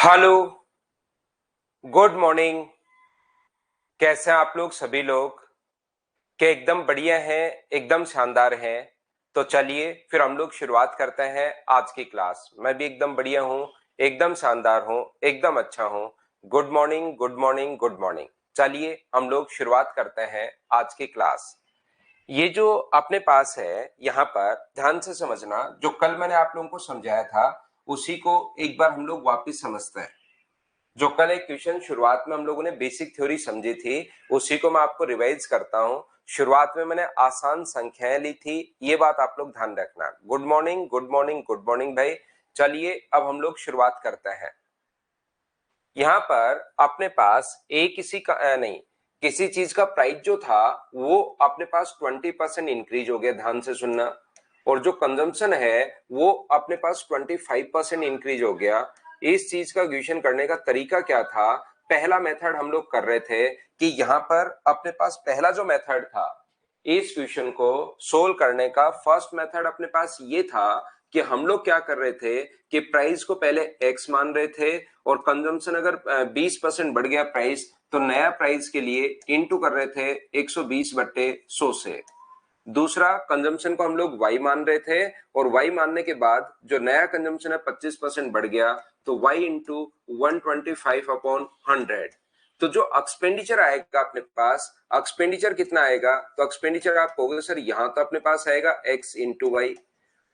Hello, good morning. कैसे हैं आप लोग सभी लोग? क्या एकदम बढ़िया हैं, एकदम शानदार हैं? तो चलिए फिर हम लोग शुरुआत करते हैं आज की क्लास। मैं भी एकदम बढ़िया हूँ, एकदम शानदार हूँ, एकदम अच्छा हूँ। Good morning, good morning, good morning. चलिए हम लोग शुरुआत करते हैं आज की क्लास। ये जो अपने पास है यहाँ पर ध्यान से समझना, जो कल मैंने आप लोगों को समझाया था उसी को एक बार हम लोग वापिस समझते हैं। जो कल एक क्वेश्चन शुरुआत में हम लोगों ने बेसिक थ्योरी समझी थी उसी को मैं आपको रिवाइज करता हूं। शुरुआत में मैंने आसान संख्याएं ली थी, ये बात आप लोग ध्यान रखना। Good morning, good morning, good morning भाई। चलिए अब हम लोग शुरुआत करते हैं। यहाँ पर अपने पास किसी का नहीं, किसी चीज का प्राइस जो था वो अपने पास 20% इंक्रीज हो गया, ध्यान से सुनना। और जो कंजम्पशन है वो अपने पास 25% इंक्रीज हो गया। इस चीज का क्वेश्चन करने का तरीका क्या था? पहला मेथड हम लोग कर रहे थे कि यहाँ पर अपने पास पहला जो मेथड था इस क्वेश्चन को सोल्व करने का, फर्स्ट मेथड अपने पास ये था कि हम लोग क्या कर रहे थे कि प्राइस को पहले एक्स मान रहे थे और कंजम्पशन अगर 20% बढ़ गया प्राइस तो नया प्राइस के लिए इनटू कर रहे थे 120/100 से। दूसरा कंजम्पशन को हम लोग y मान रहे थे और y मानने के बाद जो नया कंजम्पशन है 25% बढ़ गया तो y इंटू 125/100। तो जो एक्सपेंडिचर आएगा अपने पास, एक्सपेंडिचर कितना आएगा? तो एक्सपेंडिचर आप कहोगे सर यहाँ तो अपने पास आएगा x इंटू वाई,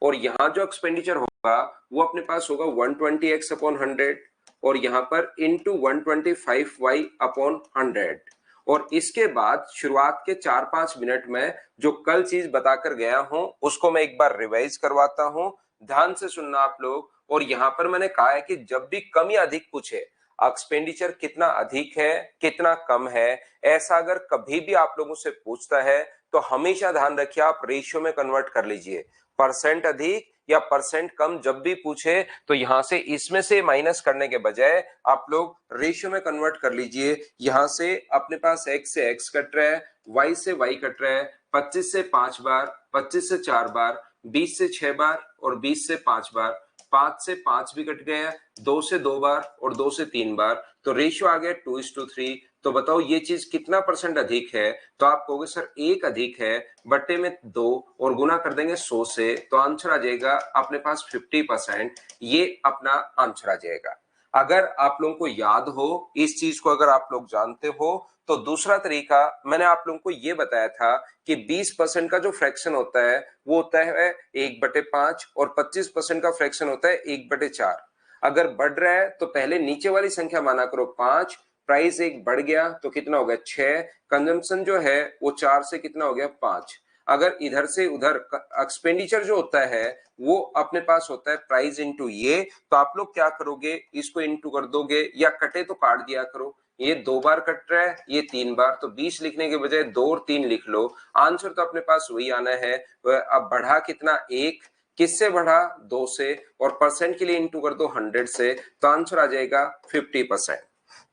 और यहाँ जो एक्सपेंडिचर होगा वो अपने पास होगा 120x/100 और यहाँ पर इंटू 125y/100। और इसके बाद शुरुआत के 4-5 मिनट में जो कल चीज बताकर गया हूं उसको मैं एक बार रिवाइज करवाता हूं, ध्यान से सुनना आप लोग। और यहाँ पर मैंने कहा है कि जब भी कम या अधिक पूछे, एक्सपेंडिचर कितना अधिक है कितना कम है, ऐसा अगर कभी भी आप लोगों से पूछता है तो हमेशा ध्यान रखिए आप रेशियो में कन्वर्ट कर लीजिए। परसेंट अधिक या परसेंट कम जब भी पूछे तो यहां से इसमें से माइनस करने के बजाय आप लोग रेशियो में कन्वर्ट कर लीजिए। यहां से अपने पास x से x कट रहा है, y से y कट रहा है, 25 से 5 बार, 25 से 4 बार, 20 से 6 बार और 20 से 5 बार, 5 से 5 भी कट गया, 2 से 2 बार और 2 से 3 बार, तो रेशियो आ गया 2:3। तो बताओ ये चीज कितना परसेंट अधिक है? तो आप कहोगे सर एक अधिक है, बट्टे में 2 और गुना कर देंगे 100 से, तो आंसर आ जाएगा अपने पास 50%। ये अपना आंसर आ जाएगा। अगर आप लोगों को याद हो, इस चीज को अगर आप लोग जानते हो तो दूसरा तरीका मैंने आप लोगों को ये बताया था कि 20% का जो फ्रैक्शन होता है वो होता है 1/5 और 25% का फ्रैक्शन होता है 1/4। अगर बढ़ रहा है तो पहले नीचे वाली संख्या माना करो 5, प्राइस एक बढ़ गया तो कितना हो गया 6, कंजम्पशन जो है वो 4 से कितना हो गया 5। अगर इधर से उधर एक्सपेंडिचर जो होता है वो अपने पास होता है प्राइस इंटू ये, तो आप लोग क्या करोगे इसको इंटू कर दोगे या कटे तो काट दिया करो। ये 2 बार कट रहा है, ये 3 बार, तो 20 लिखने के बजाय 2 और 3 लिख लो, आंसर तो अपने पास वही आना है। अब बढ़ा कितना 1, किससे बढ़ा 2 से, और परसेंट के लिए इंटू कर दो 100 से, तो आंसर आ जाएगा 50%।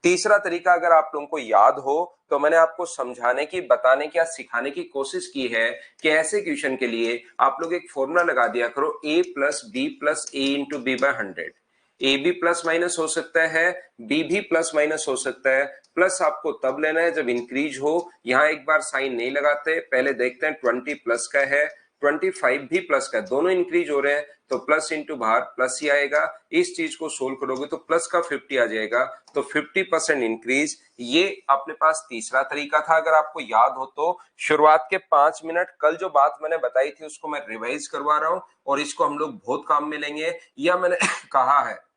तीसरा तरीका अगर आप लोगों को याद हो तो मैंने आपको समझाने की, बताने की या सिखाने की कोशिश की है कि ऐसे क्वेश्चन के लिए आप लोग एक फॉर्मूला लगा दिया करो a plus B plus A into B by 100। A B plus minus हो सकता है, बी भी प्लस माइनस हो सकता है, प्लस आपको तब लेना है जब इंक्रीज हो। यहां एक बार साइन नहीं लगाते, पहले देखते हैं 20 प्लस का है, 25 भी प्लस का है, दोनों इंक्रीज हो रहे हैं तो प्लस इंटू बाहर प्लस ही आएगा। इस चीज को सोल्व करोगे तो प्लस का 50 आ जाएगा, तो 50% इंक्रीज। ये अपने पास तीसरा तरीका था अगर आपको याद हो तो। शुरुआत के 5 मिनट कल जो बात मैंने बताई थी उसको मैं रिवाइज करवा रहा हूं और इसको हम लोग बहुत काम में लेंगे, या मैंने कहा है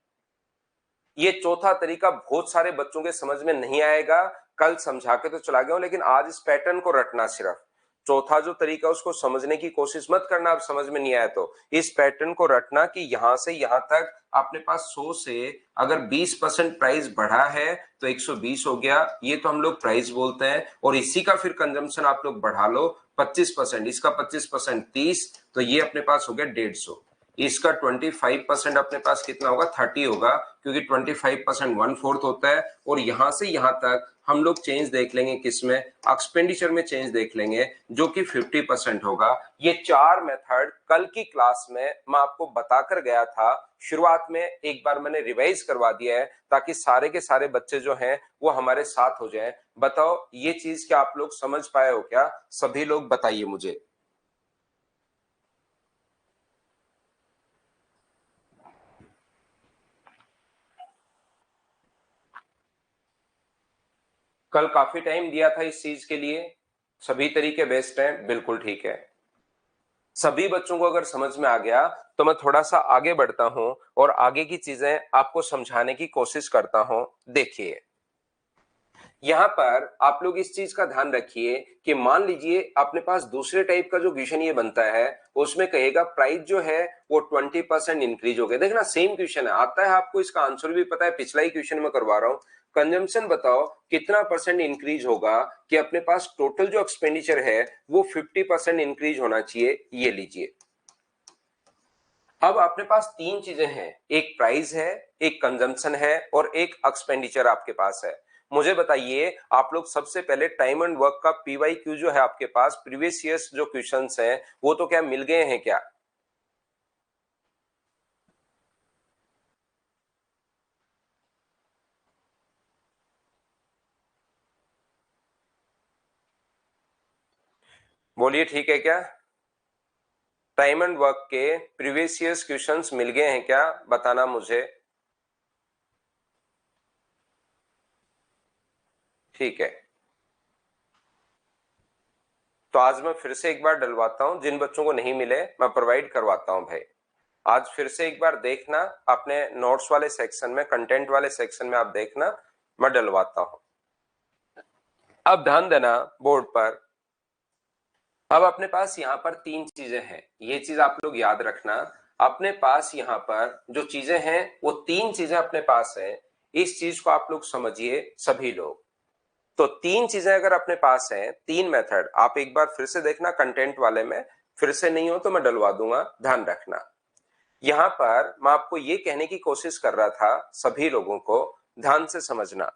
ये चौथा तरीका बहुत सारे बच्चों के समझ में नहीं आएगा। कल समझा के तो चला गया हूं लेकिन आज इस पैटर्न को रटना, सिर्फ चौथा जो तरीका उसको समझने की कोशिश मत करना, अब समझ में नहीं आया तो इस पैटर्न को रटना कि यहां से यहां तक अपने पास 100 से अगर 20% प्राइस बढ़ा है तो 120 हो गया, ये तो हम लोग प्राइस बोलते हैं। और इसी का फिर कंजम्पशन आप लोग बढ़ा लो 25%, इसका 25% 30, तो ये अपने पास हो गया 150। इसका 25% अपने पास कितना होगा 30 होगा, क्योंकि 25% 1/4 होता है। और यहां से यहां तक हम लोग चेंज देख लेंगे, किसमें, एक्सपेंडिचर में चेंज देख लेंगे जो कि 50% होगा। ये 4 मेथड कल की क्लास में मैं आपको बताकर गया था, शुरुआत में एक बार मैंने रिवाइज करवा दिया है ताकि सारे के सारे बच्चे जो हैं वो हमारे साथ हो जाएं। बताओ ये चीज क्या आप लोग समझ पाए हो क्या? सभी लोग बताइए मुझे। कल काफी टाइम दिया था इस चीज के लिए, सभी तरीके बेस्ट हैं, बिल्कुल ठीक है। सभी बच्चों को अगर समझ में आ गया तो मैं थोड़ा सा आगे बढ़ता हूं और आगे की चीजें आपको समझाने की कोशिश करता हूं। देखिए यहां पर आप लोग इस चीज का ध्यान रखिए कि मान लीजिए अपने पास दूसरे टाइप का जो क्वेश्चन ये बनता है, उसमें कहेगा प्राइस जो है वो 20% इंक्रीज हो गया। देखना सेम क्वेश्चन है, आता है आपको, इसका आंसर भी पता है, पिछला ही क्वेश्चन में करवा रहा हूं। कंजम्पशन बताओ कितना परसेंट इंक्रीज होगा कि अपने पास टोटल जो एक्सपेंडिचर है वो 50% इंक्रीज होना चाहिए। ये लीजिए, अब अपने पास तीन चीजें हैं, एक प्राइस है, एक कंजम्पशन है और एक एक्सपेंडिचर आपके पास है। मुझे बताइए आप लोग सबसे पहले टाइम एंड वर्क का पीवाई क्यू जो है आपके पास, प्रीवियस ईयर्स जो क्वेश्चंस हैं वो तो क्या मिल गए हैं क्या? बोलिए ठीक है क्या? टाइम एंड वर्क के प्रीवियस ईयर्स क्वेश्चंस मिल गए हैं क्या, बताना मुझे। ठीक है, तो आज मैं फिर से एक बार डलवाता हूं, जिन बच्चों को नहीं मिले मैं प्रोवाइड करवाता हूं भाई। आज फिर से एक बार देखना अपने नोट्स वाले सेक्शन में, कंटेंट वाले सेक्शन में आप देखना, मैं डलवाता हूं। अब ध्यान देना बोर्ड पर। अब अपने पास यहाँ पर तीन चीजें हैं, ये चीज आप लोग याद रखना। अपने पास यहाँ पर जो चीजें हैं वो तीन चीजें अपने पास है, इस चीज को आप लोग समझिए सभी लोग। तो तीन चीजें अगर अपने पास हैं, तीन मेथड, आप एक बार फिर से देखना कंटेंट वाले में, फिर से नहीं हो तो मैं डलवा दूंगा, ध्यान रखना। यहां पर मैं आपको ये कहने की कोशिश कर रहा था, सभी लोगों को ध्यान से समझना।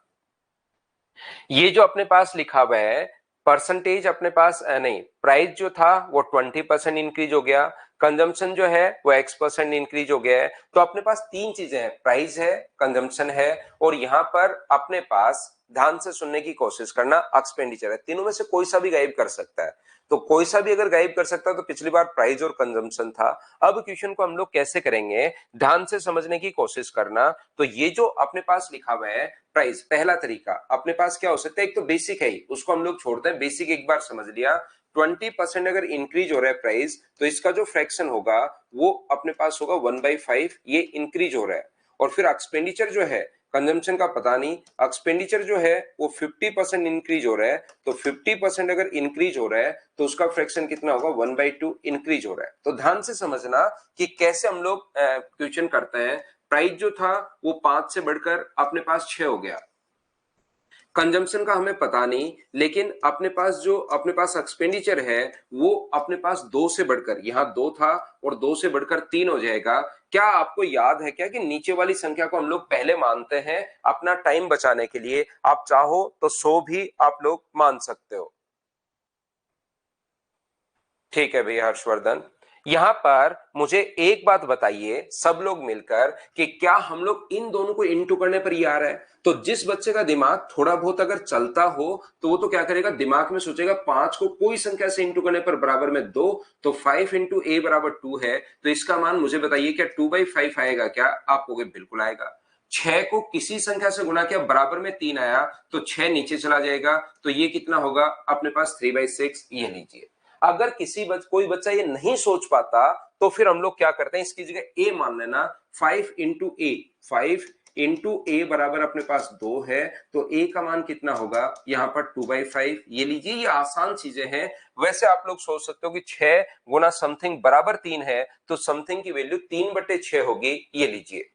ये जो अपने पास लिखा हुआ है परसेंटेज, अपने पास नहीं, प्राइस जो था वो 20% इंक्रीज हो गया, कंजम्पशन जो है वो X% इंक्रीज हो गया है। तो अपने पास तीन चीजें हैं, प्राइस है, कंजम्पशन है और यहां पर अपने पास ध्यान से सुनने की कोशिश करना, एक्सपेंडिचर है। तीनों में से कोई सा भी गायब कर सकता है, तो कोई सा भी अगर गायब कर सकता है तो पिछली बार प्राइस और कंजम्पशन था। अब क्वेश्चन को हम लोग कैसे करेंगे, ध्यान से समझने की कोशिश करना। तो ये जो अपने पास लिखा हुआ है प्राइस, पहला तरीका अपने पास क्या हो सकता है, एक तो बेसिक है ही, उसको हम लोग छोड़ते हैं, बेसिक एक बार समझ लिया। 20% अगर इंक्रीज हो रहा है प्राइस तो इसका जो फ्रैक्शन होगा वो अपने पास होगा 1/5, ये इंक्रीज हो रहा है। और फिर एक्सपेंडिचर जो है, कंजम्पशन का पता नहीं, एक्सपेंडिचर जो है वो 50% इंक्रीज हो रहा है, तो 50% अगर इंक्रीज हो रहा है तो उसका फ्रैक्शन कितना होगा, 1/2 इंक्रीज हो रहा है। तो ध्यान से समझना कि कैसे हम लोग क्वेश्चन करते हैं। प्राइस जो था वो 5 से बढ़कर अपने पास 6 हो गया, कंजम्पशन का हमें पता नहीं, लेकिन अपने पास एक्सपेंडिचर है वो अपने पास 2 से बढ़कर, यहाँ 2 था और 2 से बढ़कर 3 हो जाएगा। क्या आपको याद है क्या कि नीचे वाली संख्या को हम लोग पहले मानते हैं अपना टाइम बचाने के लिए? आप चाहो तो 100 भी आप लोग मान सकते हो। ठीक है भैया हर्षवर्धन, यहां पर मुझे एक बात बताइए सब लोग मिलकर कि क्या हम लोग इन दोनों को इंटू करने पर ही आ रहा है? तो जिस बच्चे का दिमाग थोड़ा बहुत अगर चलता हो तो वो तो क्या करेगा, दिमाग में सोचेगा 5 को कोई संख्या से इंटू करने पर बराबर में 2, तो 5 इंटू ए बराबर 2 है, तो इसका मान मुझे बताइए क्या 2/5 आएगा क्या? आप कहोगे बिल्कुल आएगा। 6 को किसी संख्या से गुणा किया, बराबर में 3 आया, तो 6 नीचे चला जाएगा, तो ये कितना होगा अपने पास 3/6। ये लीजिए, अगर कोई बच्चा ये नहीं सोच पाता तो फिर हम लोग क्या करते हैं, इसकी जगह ए मान लेना, 5 इंटू ए, 5 इंटू ए बराबर अपने पास 2 है, तो ए का मान कितना होगा यहाँ पर 2/5। ये लीजिए, ये आसान चीजें हैं। वैसे आप लोग सोच सकते हो कि 6 गुना समथिंग बराबर 3 है, तो समथिंग की वैल्यू 3/6 होगी। ये लीजिए,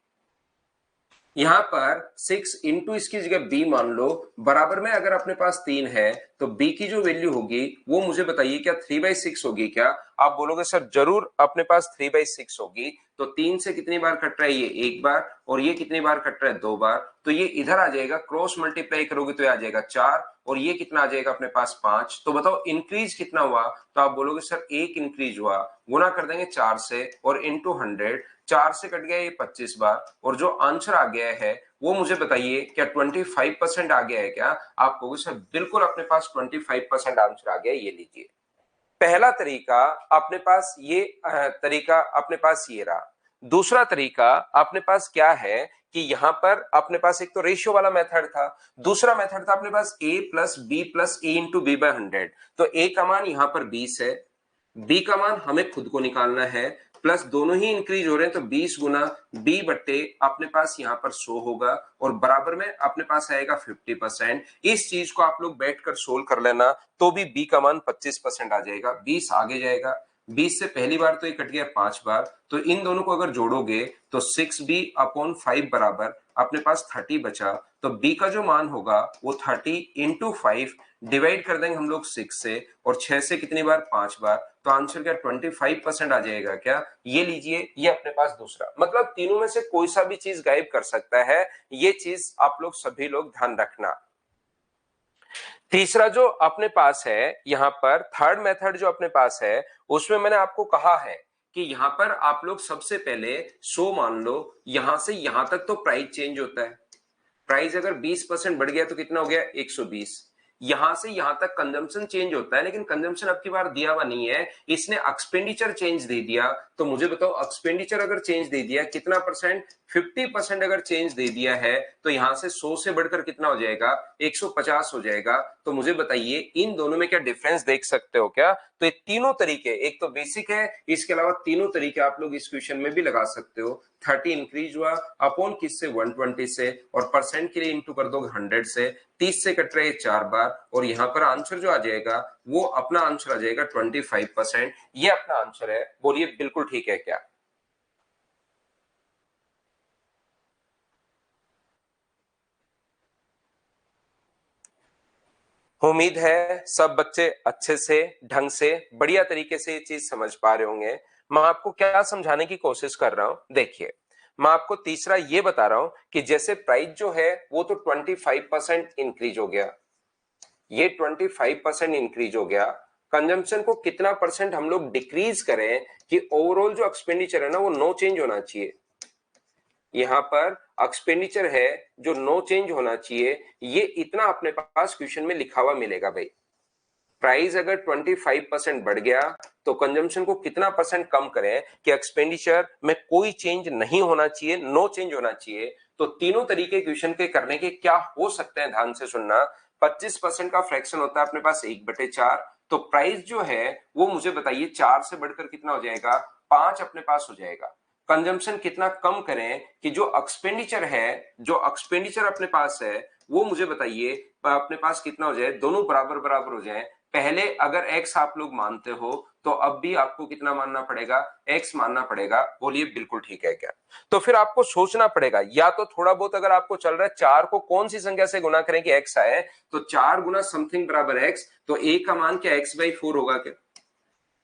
यहां पर 6 इंटू इसकी जगह बी मान लो, बराबर में अगर अपने पास 3 है तो बी की जो वैल्यू होगी वो मुझे बताइए क्या 3/6 होगी क्या? आप बोलोगे सर जरूर अपने पास 3/6 होगी। तो 3 से कितनी बार कट रहा है? ये एक बार। और ये कितनी बार कट रहा है? 2 बार। तो ये इधर आ जाएगा, क्रॉस मल्टीप्लाई करोगे तो ये आ जाएगा 4, और ये कितना आ जाएगा अपने पास 5। तो बताओ इंक्रीज कितना हुआ? तो आप बोलोगे सर एक इंक्रीज हुआ, गुना कर देंगे 4 से और इंटू 100, 4 से कट गया ये 25 बार, और जो आंसर आ गया है वो मुझे बताइए क्या 25% आ गया है क्या? आप कहोगे सर बिल्कुल अपने पास 25% आंसर आ गया है, ये लीजिए। पहला तरीका अपने पास ये तरीका अपने पास ये रहा। दूसरा तरीका अपने पास क्या है कि यहां पर अपने पास एक तो रेशियो वाला मेथड था, दूसरा मेथड था अपने पास a plus B plus A into B by 100। तो a का मान यहां पर 20 है, b का मान हमें खुद को निकालना है, प्लस दोनों ही इंक्रीज हो रहे हैं तो 20 गुना b बट्टे अपने पास यहाँ पर 100 होगा, और बराबर में अपने पास आएगा 50%। इस चीज को आप लोग बैठकर सोल्व कर लेना तो भी b का मान 25% आ जाएगा। 20 आगे जाएगा, 20 से पहली बार तो ये कट गया 5 बार, तो इन दोनों को अगर जोड़ोगे तो 6b/5 बराबर अपने पास 30 बचा। तो b का जो मान होगा वो 30 इंटू 5 डिवाइड कर देंगे हम लोग 6 से, और 6 से कितनी बार? 5 बार। तो आंसर क्या 25% आ जाएगा क्या? ये लीजिए, ये अपने पास दूसरा, मतलब तीनों में से कोई सा भी चीज गायब कर सकता है, ये चीज आप लोग सभी लोग ध्यान रखना। तीसरा जो अपने पास है यहां पर, थर्ड मेथड जो अपने पास है, उसमें मैंने आपको कहा है कि यहां पर आप लोग सबसे पहले 100 मान लो, यहां से यहां तक तो प्राइस चेंज होता है। प्राइस अगर 20% बढ़ गया तो कितना हो गया? 120। यहां से यहां तक कंजम्पशन चेंज होता है, लेकिन कंजम्पशन अब की बार दिया हुआ नहीं है, इसने एक्सपेंडिचर चेंज दे दिया। तो मुझे बताओ एक्सपेंडिचर अगर चेंज दे दिया कितना परसेंट? 50% अगर चेंज दे दिया है तो यहां से 100 से बढ़कर कितना हो जाएगा? 150 हो जाएगा। तो मुझे बताइए इन दोनों में क्या डिफरेंस देख सकते हो क्या? तो ये तीनों तरीके, एक तो बेसिक है, इसके अलावा तीनों तरीके आप लोग इस क्वेश्चन में भी लगा सकते हो। 30 इंक्रीज हुआ अपॉन किससे? 120 से, और परसेंट के लिए इंटू कर दोगे 100 से। 30 से कट रहे 4 बार, और यहां पर आंसर जो आ जाएगा वो अपना आंसर आ जाएगा 25%। ये अपना आंसर है। बोलिए बिल्कुल ठीक है क्या? उम्मीद है सब बच्चे अच्छे से, ढंग से, बढ़िया तरीके से ये चीज समझ पा रहे होंगे। मैं आपको क्या समझाने की कोशिश कर रहा हूं, देखिए मैं आपको तीसरा ये बता रहा हूं कि जैसे प्राइस जो है वो तो 25% इंक्रीज हो गया, ये 25% इंक्रीज हो गया। कंजम्पशन को कितना परसेंट हम लोग डिक्रीज करें कि ओवरऑल जो एक्सपेंडिचर है ना वो नो चेंज होना चाहिए। यहां पर एक्सपेंडिचर है जो नो चेंज होना चाहिए, ये इतना अपने पास क्वेश्चन में लिखा हुआ मिलेगा भाई। प्राइस अगर 25% बढ़ गया तो कंजम्पशन को कितना परसेंट कम करें कि एक्सपेंडिचर में कोई चेंज नहीं होना चाहिए, नो चेंज होना चाहिए। तो तीनों तरीके क्वेश्चन के करने के क्या हो सकते हैं, ध्यान से सुनना। 25% का फ्रैक्शन होता है अपने पास 1/4। तो प्राइस जो है वो मुझे बताइए 4 से बढ़कर कितना हो जाएगा? 5 अपने पास हो जाएगा। कंजम्पशन कितना कम करें कि जो एक्सपेंडिचर है, जो एक्सपेंडिचर अपने पास है वो मुझे बताइए अपने पास कितना हो जाए, दोनों बराबर बराबर हो जाए। पहले अगर x आप लोग मानते हो तो अब भी आपको कितना मानना पड़ेगा? x मानना पड़ेगा। बोलिए बिल्कुल ठीक है क्या? तो फिर आपको सोचना पड़ेगा, या तो थोड़ा बहुत अगर आपको चल रहा है 4 को कौन सी संख्या से गुना करें कि x आए, तो 4 गुना समथिंग बराबर x, तो a का मान क्या x/4 होगा क्या?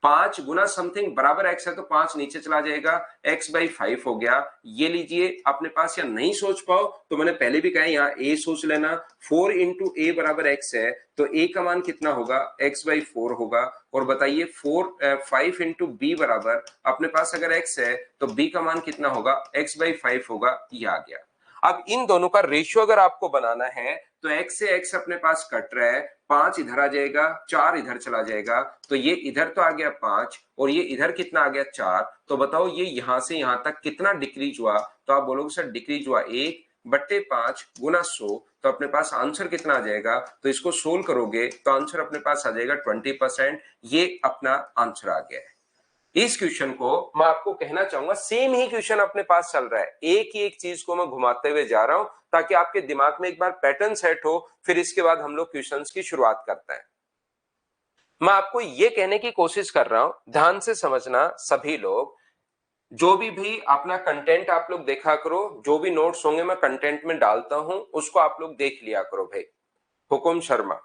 5 गुना समथिंग बराबर x है तो 5 नीचे चला जाएगा, x/5 हो गया। ये लीजिए अपने पास, या नहीं सोच पाओ तो मैंने पहले भी कहा यहाँ a सोच लेना। 4 इंटू ए बराबर x है तो a का मान कितना होगा? x/4 होगा। और बताइए 5 इंटू बी बराबर अपने पास अगर x है तो b का मान कितना होगा? x/5 होगा। ये आ गया। अब इन दोनों का रेशियो अगर आपको बनाना है तो x से x अपने पास कट रहा है, 5 इधर आ जाएगा, 4 इधर चला जाएगा, तो ये इधर तो आ गया 5 और ये इधर कितना आ गया? 4। तो बताओ ये यहां से यहां तक कितना डिक्रीज हुआ? तो आप बोलोगे सर डिक्रीज हुआ 1/5 गुना 100, तो अपने पास आंसर कितना आ जाएगा? तो इसको सोल्व करोगे तो आंसर अपने पास आ जाएगा 20%। ये अपना आंसर आ गया है। इस क्वेश्चन को मैं आपको कहना चाहूंगा, सेम ही क्वेश्चन अपने पास चल रहा है, एक ही एक चीज को मैं घुमाते हुए जा रहा हूं ताकि आपके दिमाग में एक बार पैटर्न सेट हो, फिर इसके बाद हम लोग क्वेश्चंस की शुरुआत करते हैं। मैं आपको यह कहने की कोशिश कर रहा हूं, ध्यान से समझना सभी लोग, जो भी अपना कंटेंट आप लोग देखा करो, जो भी नोट्स होंगे मैं कंटेंट में डालता हूं उसको आप लोग देख लिया करो भाई। हुकुम शर्मा।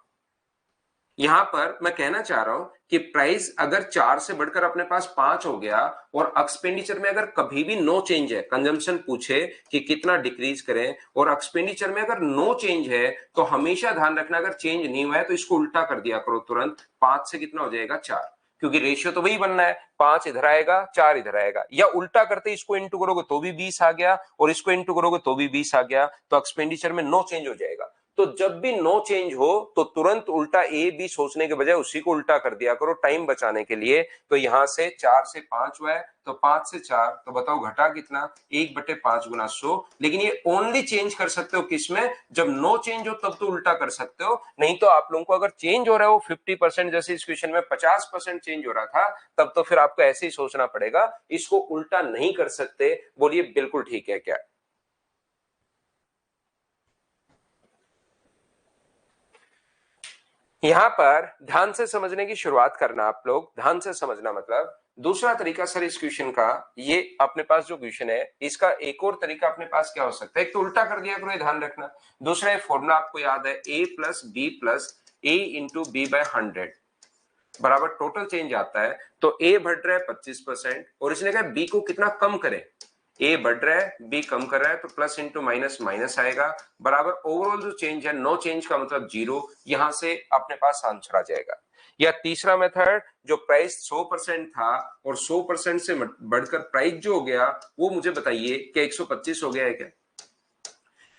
यहां पर मैं कहना चाह रहा हूं कि प्राइस अगर 4 से बढ़कर अपने पास 5 हो गया और एक्सपेंडिचर में अगर कभी भी नो चेंज है, कंजम्पशन पूछे कि कितना डिक्रीज करें और एक्सपेंडिचर में अगर नो चेंज है, तो हमेशा ध्यान रखना अगर चेंज नहीं हुआ है तो इसको उल्टा कर दिया करो तुरंत। 5 से कितना हो जाएगा 4, क्योंकि रेशियो तो वही बनना है, 5 इधर आएगा 4 इधर आएगा, या उल्टा करते इसको इंटू करोगे तो भी 20 आ गया और इसको इंटू करोगे तो भी 20 आ गया, तो एक्सपेंडिचर में नो चेंज हो जाएगा। तो जब भी नो चेंज हो तो तुरंत उल्टा ए बी सोचने के बजाय उसी को उल्टा कर दिया करो टाइम बचाने के लिए। तो यहां से 4 से 5 हुआ है, तो 5 से 4, तो बताओ घटा कितना, 1/5 गुना 100। लेकिन ये ओनली चेंज कर सकते हो किसमें, जब नो चेंज हो तब तो उल्टा कर सकते हो, नहीं तो आप लोगों को अगर चेंज हो रहा है वो 50%, जैसे इस क्वेश्चन में 50% चेंज हो रहा था, तब तो फिर आपको ऐसे ही सोचना पड़ेगा, इसको उल्टा नहीं कर सकते। बोलिए बिल्कुल ठीक है क्या? यहां पर ध्यान से समझने की शुरुआत करना, आप लोग ध्यान से समझना। मतलब दूसरा तरीका सर इस क्वेश्चन का, ये अपने पास जो क्वेश्चन है इसका एक और तरीका अपने पास क्या हो सकता है, एक तो उल्टा कर दिया करो, ये ध्यान रखना। दूसरा फॉर्मूला आपको याद है, a plus B plus A into B by 100 बराबर टोटल चेंज आता है। तो ए बढ़ रहा है 25% और इसने कहा बी को कितना कम करें, ए बढ़ रहा है बी कम कर रहा है, तो प्लस इंटू माइनस माइनस आएगा, बराबर ओवरऑल जो चेंज है नो चेंज का मतलब जीरो, यहां से अपने पास आंसर आ जाएगा। या तीसरा मेथड, जो प्राइस 100% था और 100% से बढ़कर प्राइस जो हो गया वो मुझे बताइए कि 125 हो गया है क्या?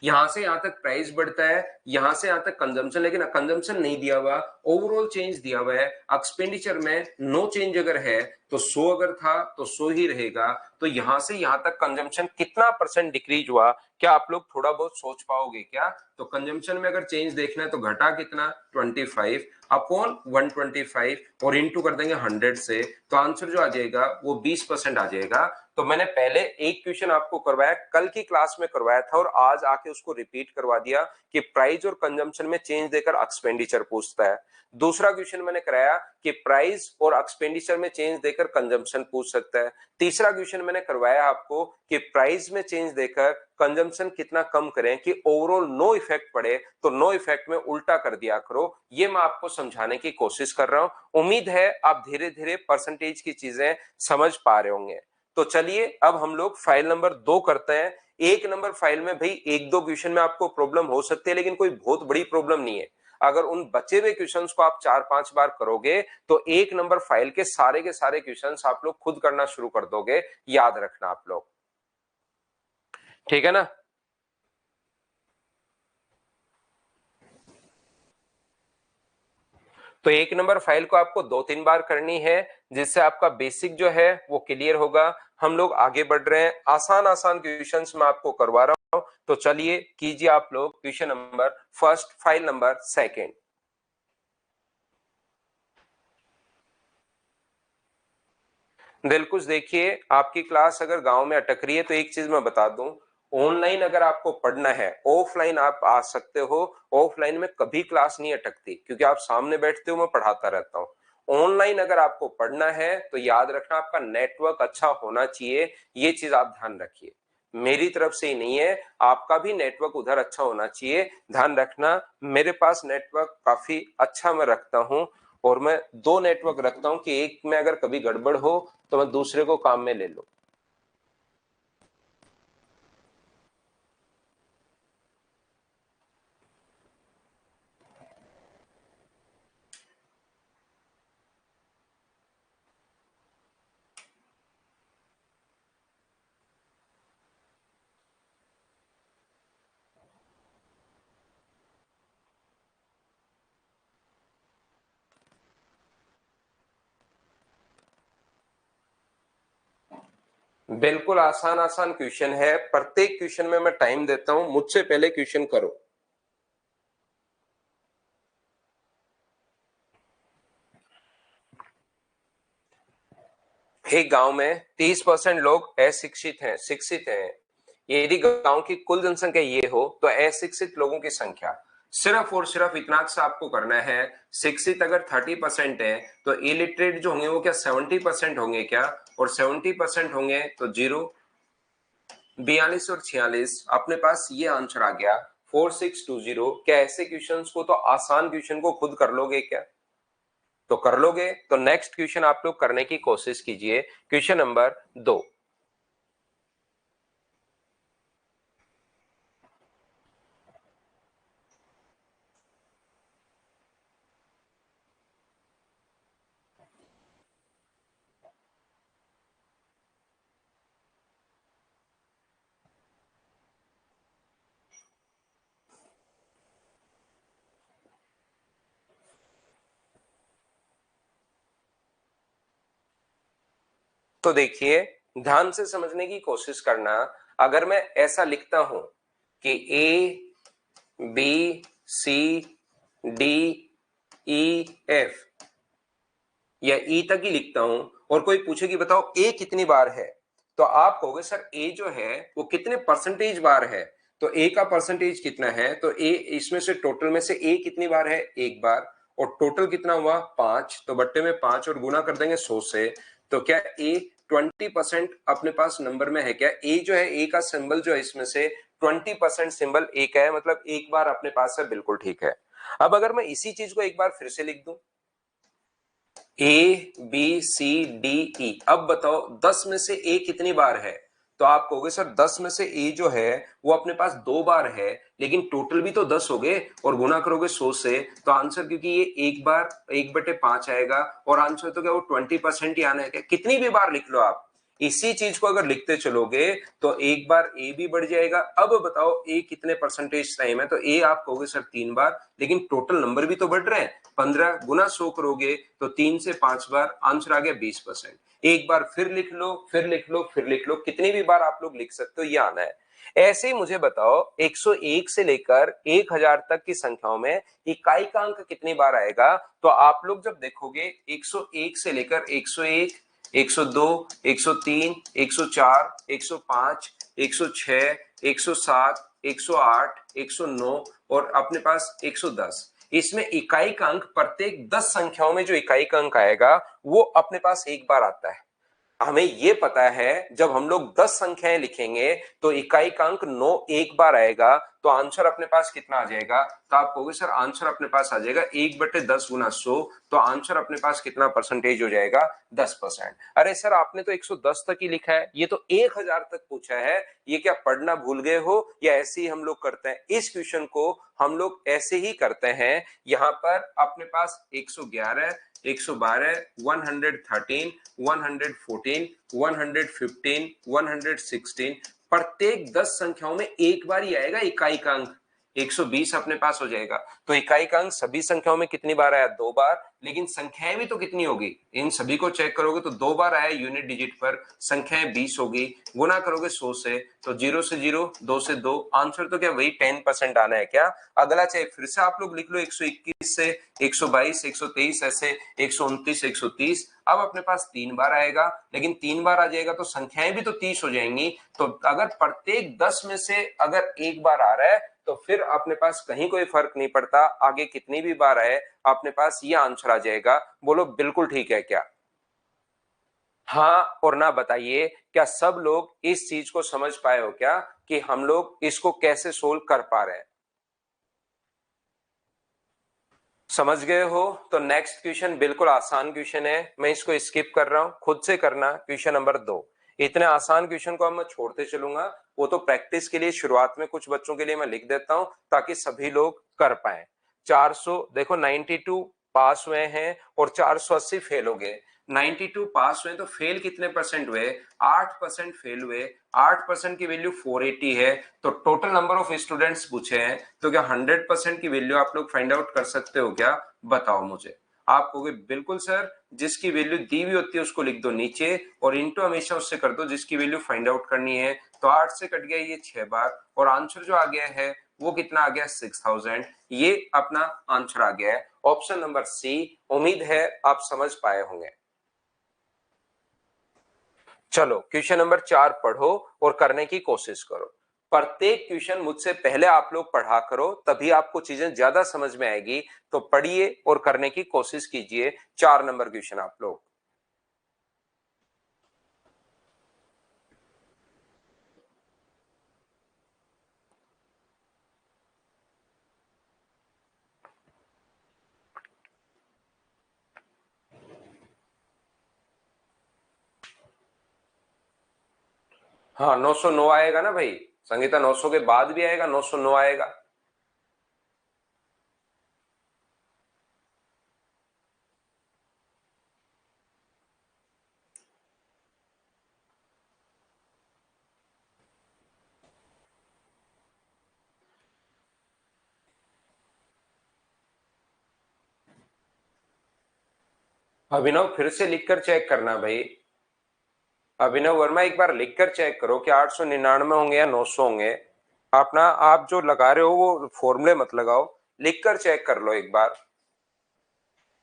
यहां से यहां तक प्राइस बढ़ता है, यहां से यहां तक कंजम्पशन, लेकिन कंजम्पशन नहीं दिया हुआ, ओवरऑल चेंज दिया हुआ है। एक्सपेंडिचर में नो चेंज अगर है तो 100 अगर था तो 100 ही रहेगा। तो यहां से यहां तक कंजम्पशन कितना परसेंट डिक्रीज हुआ, क्या आप लोग थोड़ा बहुत सोच पाओगे क्या? तो कंजम्पशन में अगर चेंज देखना है तो घटा कितना, 25 अपॉन 125 और इंटू कर देंगे 100 से, तो आंसर जो आ जाएगा वो 20% आ जाएगा। तो मैंने पहले एक क्वेश्चन आपको करवाया, कल की क्लास में करवाया था और आज आके उसको रिपीट करवा दिया कि प्राइस और कंजम्पशन में चेंज देकर एक्सपेंडिचर पूछता है। दूसरा क्वेश्चन मैंने कराया कि प्राइस और एक्सपेंडिचर में चेंज देकर कंजम्पशन पूछ सकता है। तीसरा क्वेश्चन मैंने करवाया आपको कि प्राइस में चेंज देकर कंजम्पशन कितना कम करें कि ओवरऑल नो इफेक्ट पड़े, तो नो इफेक्ट में उल्टा कर दिया करो। ये मैं आपको समझाने की कोशिश कर रहा हूं। उम्मीद है आप धीरे धीरे परसेंटेज की चीजें समझ पा रहे होंगे। तो चलिए अब हम लोग फाइल नंबर 2 करते हैं। एक नंबर फाइल में भाई एक दो क्वेश्चन में आपको प्रॉब्लम हो सकती है, लेकिन कोई बहुत बड़ी प्रॉब्लम नहीं है। अगर उन बचे हुए क्वेश्चंस को आप 4-5 बार करोगे तो एक नंबर फाइल के सारे क्वेश्चंस आप लोग खुद करना शुरू कर दोगे। याद रखना आप लोग, ठीक है ना? तो एक नंबर फाइल को आपको 2-3 बार करनी है, जिससे आपका बेसिक जो है वो क्लियर होगा। हम लोग आगे बढ़ रहे हैं, आसान आसान क्वेश्चंस मैं आपको करवा रहा हूं। तो चलिए कीजिए आप लोग question number first, file number second. दिल कुछ देखिए, आपकी क्लास अगर गांव में अटक रही है तो एक चीज मैं बता दूं, ऑनलाइन अगर आपको पढ़ना है, ऑफलाइन आप आ सकते हो। ऑफलाइन में कभी क्लास नहीं अटकती क्योंकि आप सामने बैठते हो, मैं पढ़ाता रहता हूँ। ऑनलाइन अगर आपको पढ़ना है तो याद रखना आपका नेटवर्क अच्छा होना चाहिए, ये चीज आप ध्यान रखिए। मेरी तरफ से ही नहीं है, आपका भी नेटवर्क उधर अच्छा होना चाहिए, ध्यान रखना। मेरे पास नेटवर्क काफी अच्छा मैं रखता हूँ, और मैं 2 नेटवर्क रखता हूं कि एक में अगर कभी गड़बड़ हो तो मैं दूसरे को काम में ले लूं। बिल्कुल आसान आसान क्वेश्चन है, प्रत्येक क्वेश्चन में मैं टाइम देता हूं, मुझसे पहले क्वेश्चन करो। एक गांव में 30% लोग अशिक्षित हैं, शिक्षित हैं। यदि गांव की कुल जनसंख्या ये हो तो अशिक्षित लोगों की संख्या, सिर्फ और सिर्फ इतना सा आपको करना है। शिक्षित अगर 30% है तो इलिटरेट जो होंगे वो क्या 70% होंगे क्या? और 70% होंगे तो जीरो, 42 और 46, अपने पास ये आंसर आ गया 4620। क्या ऐसे क्वेश्चंस को तो आसान क्वेश्चन को खुद कर लोगे क्या? तो कर लोगे। तो नेक्स्ट क्वेश्चन आप लोग करने की कोशिश कीजिए, क्वेश्चन नंबर 2। तो देखिए, ध्यान से समझने की कोशिश करना। अगर मैं ऐसा लिखता हूं कि A B C D E F, या ई तक ही लिखता हूं, और कोई पूछे कि बताओ ए कितनी बार है, तो आप कहोगे सर ए जो है वो कितने परसेंटेज बार है, तो ए का परसेंटेज कितना है, तो ए इसमें से टोटल में से ए कितनी बार है, एक बार, और टोटल कितना हुआ 5, तो बट्टे में 5 और गुना कर देंगे 100 से। तो क्या ए 20% अपने पास नंबर में है क्या? ए जो है, ए का सिंबल जो है इसमें से 20% सिंबल ए का है, मतलब एक बार अपने पास है, बिल्कुल ठीक है। अब अगर मैं इसी चीज को एक बार फिर से लिख दूं, ए बी सी डी ई, अब बताओ 10 में से ए कितनी बार है, तो आप कहोगे सर 10 में से ए जो है वो अपने पास 2 बार है, लेकिन टोटल भी तो 10 हो गए, और गुना करोगे 100 से, तो आंसर, क्योंकि ये एक बार 1/5 आएगा, और आंसर तो क्या वो 20% ही आना है क्या? कितनी भी बार लिख लो आप, इसी चीज को अगर लिखते चलोगे तो एक बार ए भी बढ़ जाएगा। अब बताओ ए कितने परसेंटेज टाइम है, तो ए आप कहोगे सर 3 बार, लेकिन टोटल नंबर भी तो बढ़ रहे हैं। 15 गुना 100 करोगे तो 3 से 5 बार, आंसर आ गया 20%। एक बार फिर लिख लो, फिर लिख लो, फिर लिख लो, कितनी भी बार आप लोग लिख सकते हो, ये आना है। ऐसे ही मुझे बताओ 101 से लेकर 1000 तक की संख्याओं में इकाई का अंक कितनी बार आएगा, तो आप लोग जब देखोगे 101 से लेकर 101, 102, 103, 104, 105, 106, 107, 108, 109 और अपने पास 110, इसमें इकाई का अंक प्रत्येक 10 संख्याओं में जो इकाई का अंक आएगा वो अपने पास एक बार आता है। हमें ये पता है जब हम लोग 10 संख्याएं लिखेंगे तो इकाई का अंक 9 एक बार आएगा, तो आंसर अपने पास कितना आ जाएगा, तो आप कहोगे सर आंसर अपने पास आ जाएगा 1/10 गुना 100, तो आंसर अपने पास कितना परसेंटेज हो जाएगा, 10%। अरे सर आपने तो 110 तक ही लिखा है, ये तो 1000 तक पूछा है, ये क्या पढ़ना भूल गए हो, या ऐसे ही हम लोग करते हैं? इस क्वेश्चन को हम लोग ऐसे ही करते हैं। यहां पर अपने पास 111, 112, 113, 114, 115, 116, प्रत्येक 10 संख्याओं में एक बार ही आएगा इकाई का अंक, 120 अपने पास हो जाएगा। तो इकाई का अंक सभी संख्याओं में कितनी बार आया, 2 बार, लेकिन संख्याएं भी तो कितनी होगी, इन सभी को चेक करोगे तो 2 बार आया यूनिट डिजिट पर, संख्याएं 20 होगी, गुना करोगे 100 से, तो 0 से 0, 2 से 2, आंसर तो क्या वही 10% आना है क्या? अगला चाहे फिर से आप लोग लिख लो 121 से 122, 123, ऐसे 129, 130, अब अपने पास 3 बार आएगा, लेकिन 3 बार आ जाएगा तो संख्याएं भी तो 30 हो जाएंगी। तो अगर प्रत्येक 10 में से अगर एक बार आ रहा है तो फिर अपने पास कहीं कोई फर्क नहीं पड़ता, आगे कितनी भी बार आए अपने पास ये आंसर आ जाएगा। बोलो बिल्कुल ठीक है क्या? हाँ और ना बताइए, क्या सब लोग इस चीज को समझ पाए हो क्या कि हम लोग इसको कैसे सोल्व कर पा रहे हैं? समझ गए हो? तो नेक्स्ट क्वेश्चन बिल्कुल आसान क्वेश्चन है, मैं इसको स्किप कर रहा हूं, खुद से करना। क्वेश्चन नंबर 2, इतने आसान क्वेश्चन को अब मैं छोड़ते चलूंगा, वो तो प्रैक्टिस के लिए शुरुआत में कुछ बच्चों के लिए मैं लिख देता हूं ताकि सभी लोग कर पाए। 400 देखो, 92 पास हुए हैं और 480 फेल हो गए। 92 पास हुए तो फेल कितने परसेंट हुए, 8% फेल हुए। 8% की वैल्यू 480 है, तो टोटल नंबर ऑफ स्टूडेंट्स पूछे हैं, तो क्या 100% की वैल्यू आप लोग फाइंड आउट कर सकते हो क्या? बताओ मुझे। आप कहोगे बिल्कुल सर, जिसकी वैल्यू दी हुई होती है उसको लिख दो नीचे, और इंटू हमेशा उससे कर दो जिसकी वैल्यू फाइंड आउट करनी है। तो 8 से कट गया ये 6 बार, और आंसर जो आ गया है वो कितना आ गया, 6000। ये अपना आंसर आ गया है, ऑप्शन नंबर सी। उम्मीद है आप समझ पाए होंगे। चलो क्वेश्चन नंबर 4 पढ़ो और करने की कोशिश करो। प्रत्येक क्वेश्चन मुझसे पहले आप लोग पढ़ा करो, तभी आपको चीजें ज्यादा समझ में आएगी। तो पढ़िए और करने की कोशिश कीजिए। 4 नंबर क्वेश्चन आप लोग। हाँ 909 आएगा ना भाई, संगीता 900 के बाद भी आएगा, 909 आएगा। अभिनव फिर से लिखकर चेक करना भाई। अभिनव वर्मा एक बार लिखकर चेक करो कि 899 होंगे या 900 होंगे। आप ना, आप जो लगा रहे हो वो फॉर्मूले मत लगाओ, लिखकर चेक कर लो एक बार।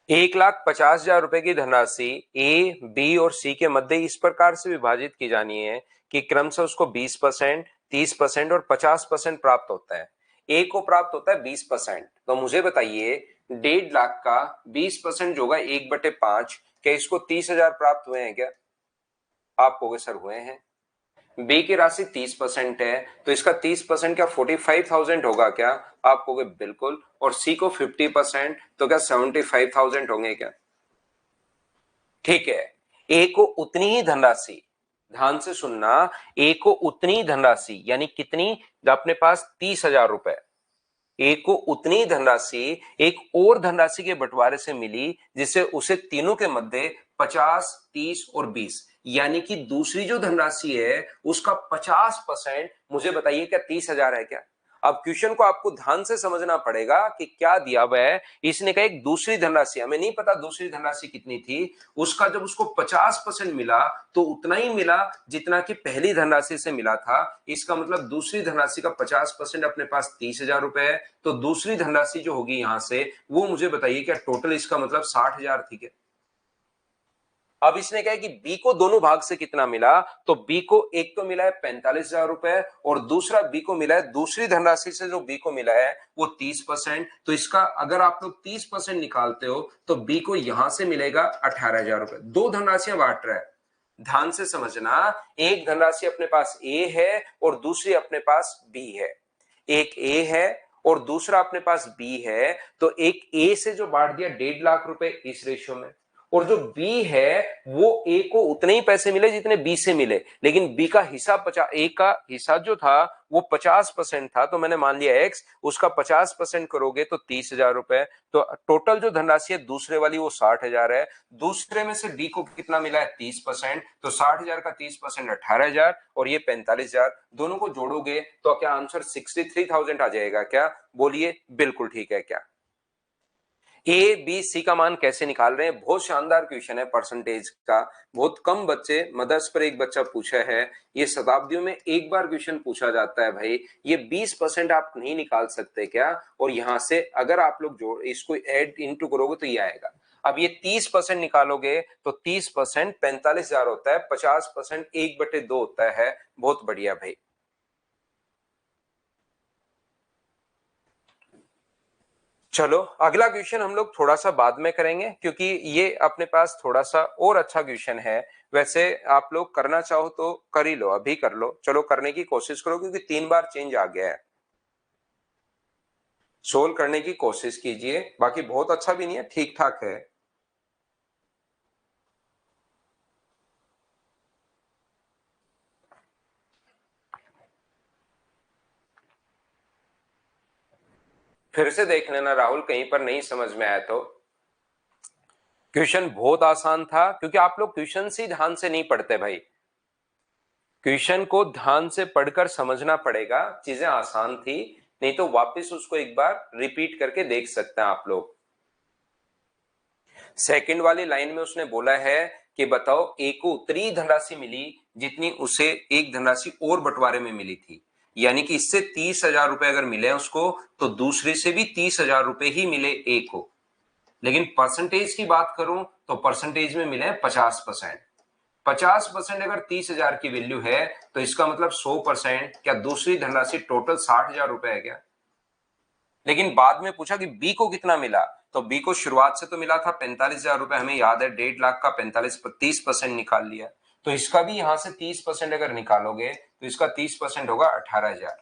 1,50,000 रुपए की धनराशि ए, बी और सी के मध्य इस प्रकार से विभाजित की जानी है कि क्रमशः उसको 20%, 30% और 50% प्राप्त होता है। ए को प्राप्त होता है 20%। तो मुझे बताइए 1,50,000 का 20% जो होगा 1/5, क्या इसको 30,000 प्राप्त हुए हैं क्या? आप कहोगे सर हुए हैं। बी की राशि 30% है, तो इसका 30% क्या 45,000 होगा क्या? आप कहोगे बिल्कुल। और सी को 50%, तो क्या 75,000 होंगे क्या? ठीक है। ए को उतनी ही धनराशि, ध्यान से सुनना, ए को उतनी धनराशि यानी कितनी? अपने पास 30,000 रुपए। ए को उतनी धनराशि एक और धनराशि के बंटवारे से मिली जिससे उसे तीनों के मध्य 50, 30 और 20, यानी कि दूसरी जो धनराशि है उसका 50%। मुझे बताइए क्या 30,000 है क्या? अब क्वेश्चन को आपको ध्यान से समझना पड़ेगा कि क्या दिया हुआ है। इसने कहा एक दूसरी धनराशि, हमें नहीं पता दूसरी धनराशि कितनी थी, उसका जब उसको 50% मिला तो उतना ही मिला जितना कि पहली धनराशि से मिला था। इसका मतलब दूसरी धनराशि का 50% अपने पास 30,000 रुपए है। तो दूसरी धनराशि जो होगी यहां से, वो मुझे बताइए क्या टोटल इसका मतलब 60,000 थी क्या? अब इसने कहा कि बी को दोनों भाग से कितना मिला, तो बी को एक तो मिला है 45,000 रुपए और दूसरा बी को मिला है दूसरी धनराशि से जो बी को मिला है वो 30%। तो इसका अगर आप लोग 30% निकालते हो तो बी को यहां से मिलेगा 18,000 रुपए। दो धनराशियां बांट रहा है, ध्यान से समझना। एक धनराशि अपने पास ए है और दूसरी अपने पास बी है। एक ए है और दूसरा अपने पास बी है, तो एक ए से जो बांट दिया 1,50,000 रुपए इस रेशियो में, और जो बी है वो ए को उतने ही पैसे मिले जितने बी से मिले, लेकिन बी का हिस्सा 50, ए का हिस्सा जो था वो 50% था, तो मैंने मान लिया एक्स, उसका 50% करोगे तो 30,000 रुपए। तो टोटल जो धनराशि है दूसरे वाली वो 60,000 है। दूसरे में से डी को कितना मिला है 30%, तो 60,000 का 30% 18,000 और ये 45,000, दोनों को जोड़ोगे तो क्या आंसर 63,000 आ जाएगा क्या? बोलिए बिल्कुल ठीक है क्या? ए बी सी का मान कैसे निकाल रहे हैं? बहुत शानदार क्वेश्चन है परसेंटेज का। बहुत कम बच्चे, मदर्स पर एक बच्चा पूछा है, ये शताब्दियों में एक बार क्वेश्चन पूछा जाता है भाई। ये 20% आप नहीं निकाल सकते क्या? और यहां से अगर आप लोग जोड़ इसको ऐड इनटू करोगे तो ये आएगा। अब ये 30% निकालोगे तो 30% 45,000 होता है, 50% 1/2 होता है। बहुत बढ़िया भाई। चलो अगला क्वेश्चन हम लोग थोड़ा सा बाद में करेंगे क्योंकि ये अपने पास थोड़ा सा और अच्छा क्वेश्चन है। वैसे आप लोग करना चाहो तो कर ही लो, अभी कर लो, चलो करने की कोशिश करो क्योंकि 3 बार चेंज आ गया है। सोल्व करने की कोशिश कीजिए, बाकी बहुत अच्छा भी नहीं है, ठीक ठाक है। फिर से देख लेना राहुल, कहीं पर नहीं समझ में आया तो। क्वेश्चन बहुत आसान था क्योंकि आप लोग क्वेश्चन से ध्यान से नहीं पढ़ते भाई। क्वेश्चन को ध्यान से पढ़कर समझना पड़ेगा, चीजें आसान थी, नहीं तो वापस उसको एक बार रिपीट करके देख सकते हैं आप लोग। सेकंड वाली लाइन में उसने बोला है कि बताओ ए को उतनी धनराशि मिली जितनी उसे एक धनराशि और बंटवारे में मिली थी, यानी कि इससे 30,000 रुपए अगर मिले उसको तो दूसरे से भी 30,000 रुपए ही मिले ए को। लेकिन परसेंटेज की बात करूं तो परसेंटेज में मिले 50%। 50% अगर 30,000 की वैल्यू है तो इसका मतलब 100%, क्या दूसरी धनराशि टोटल 60,000 रुपए है क्या? लेकिन बाद में पूछा कि बी को कितना मिला, तो बी को शुरुआत से तो मिला था 45,000 रुपए, हमें याद है 1,50,000 का 30% निकाल लिया। तो इसका भी यहां से 30% अगर निकालोगे तो इसका 30% होगा 18,000।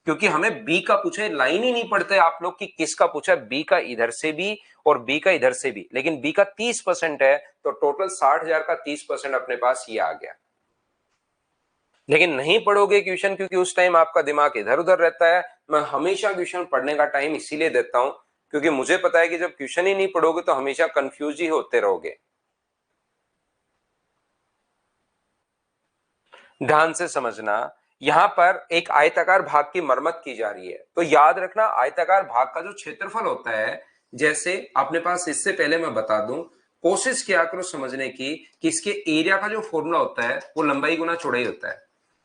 क्योंकि हमें बी का पूछा है, लाइन ही नहीं पढ़ते आप लोग कि किसका पूछा है, बी का इधर से भी और बी का इधर से भी, लेकिन बी का 30% है तो टोटल 60,000 का 30% अपने पास ये आ गया। लेकिन नहीं पढ़ोगे क्वेश्चन, क्योंकि उस टाइम आपका दिमाग इधर उधर रहता है। मैं हमेशा क्वेश्चन पढ़ने का टाइम इसीलिए देता हूं, क्योंकि मुझे पता है कि जब क्वेश्चन ही नहीं पढ़ोगे तो हमेशा कंफ्यूज ही होते रहोगे। ध्यान से समझना, यहां पर एक आयताकार भाग की मरम्मत की जा रही है, तो याद रखना आयताकार भाग का जो क्षेत्रफल होता है, जैसे अपने पास, इससे पहले मैं बता दूं, कोशिश किया करो समझने की कि इसके एरिया का जो फॉर्मूला होता है वो लंबाई गुना चौड़ाई होता है।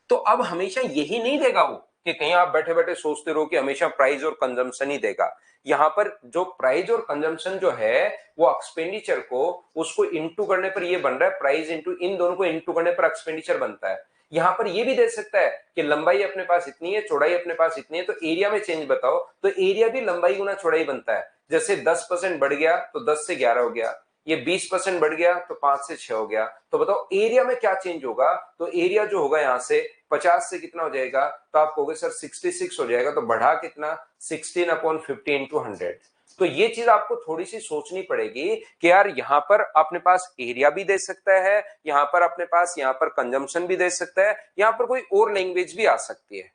तो अब हमेशा यही नहीं देगा वो, कि कहीं आप बैठे बैठे सोचते रहो कि हमेशा प्राइस और कंजम्पशन ही देगा। यहां पर जो प्राइस और कंजम्पशन जो है वो एक्सपेंडिचर को, उसको इंटू करने पर ये बन रहा है, प्राइस इंटू इन दोनों को इंटू करने पर एक्सपेंडिचर बनता है। यहां पर ये भी दे सकता है कि लंबाई अपने पास इतनी है, चौड़ाई अपने पास इतनी है, तो एरिया में चेंज बताओ, तो एरिया भी लंबाई गुना चौड़ाई बनता है। जैसे 10% बढ़ गया तो 10 से 11 हो गया, ये 20% बढ़ गया तो 5 से 6 हो गया। तो बताओ एरिया में क्या चेंज होगा? तो एरिया जो होगा यहां से 50 से कितना हो जाएगा, तो आप कहोगे सर 66 हो जाएगा, तो बढ़ा कितना, 16/50 इंटू 100। तो ये चीज आपको थोड़ी सी सोचनी पड़ेगी कि यार यहां पर अपने पास एरिया भी दे सकता है, यहां पर अपने पास, यहां पर कंजम्पशन भी दे सकता है, यहां पर कोई और लैंग्वेज भी आ सकती है।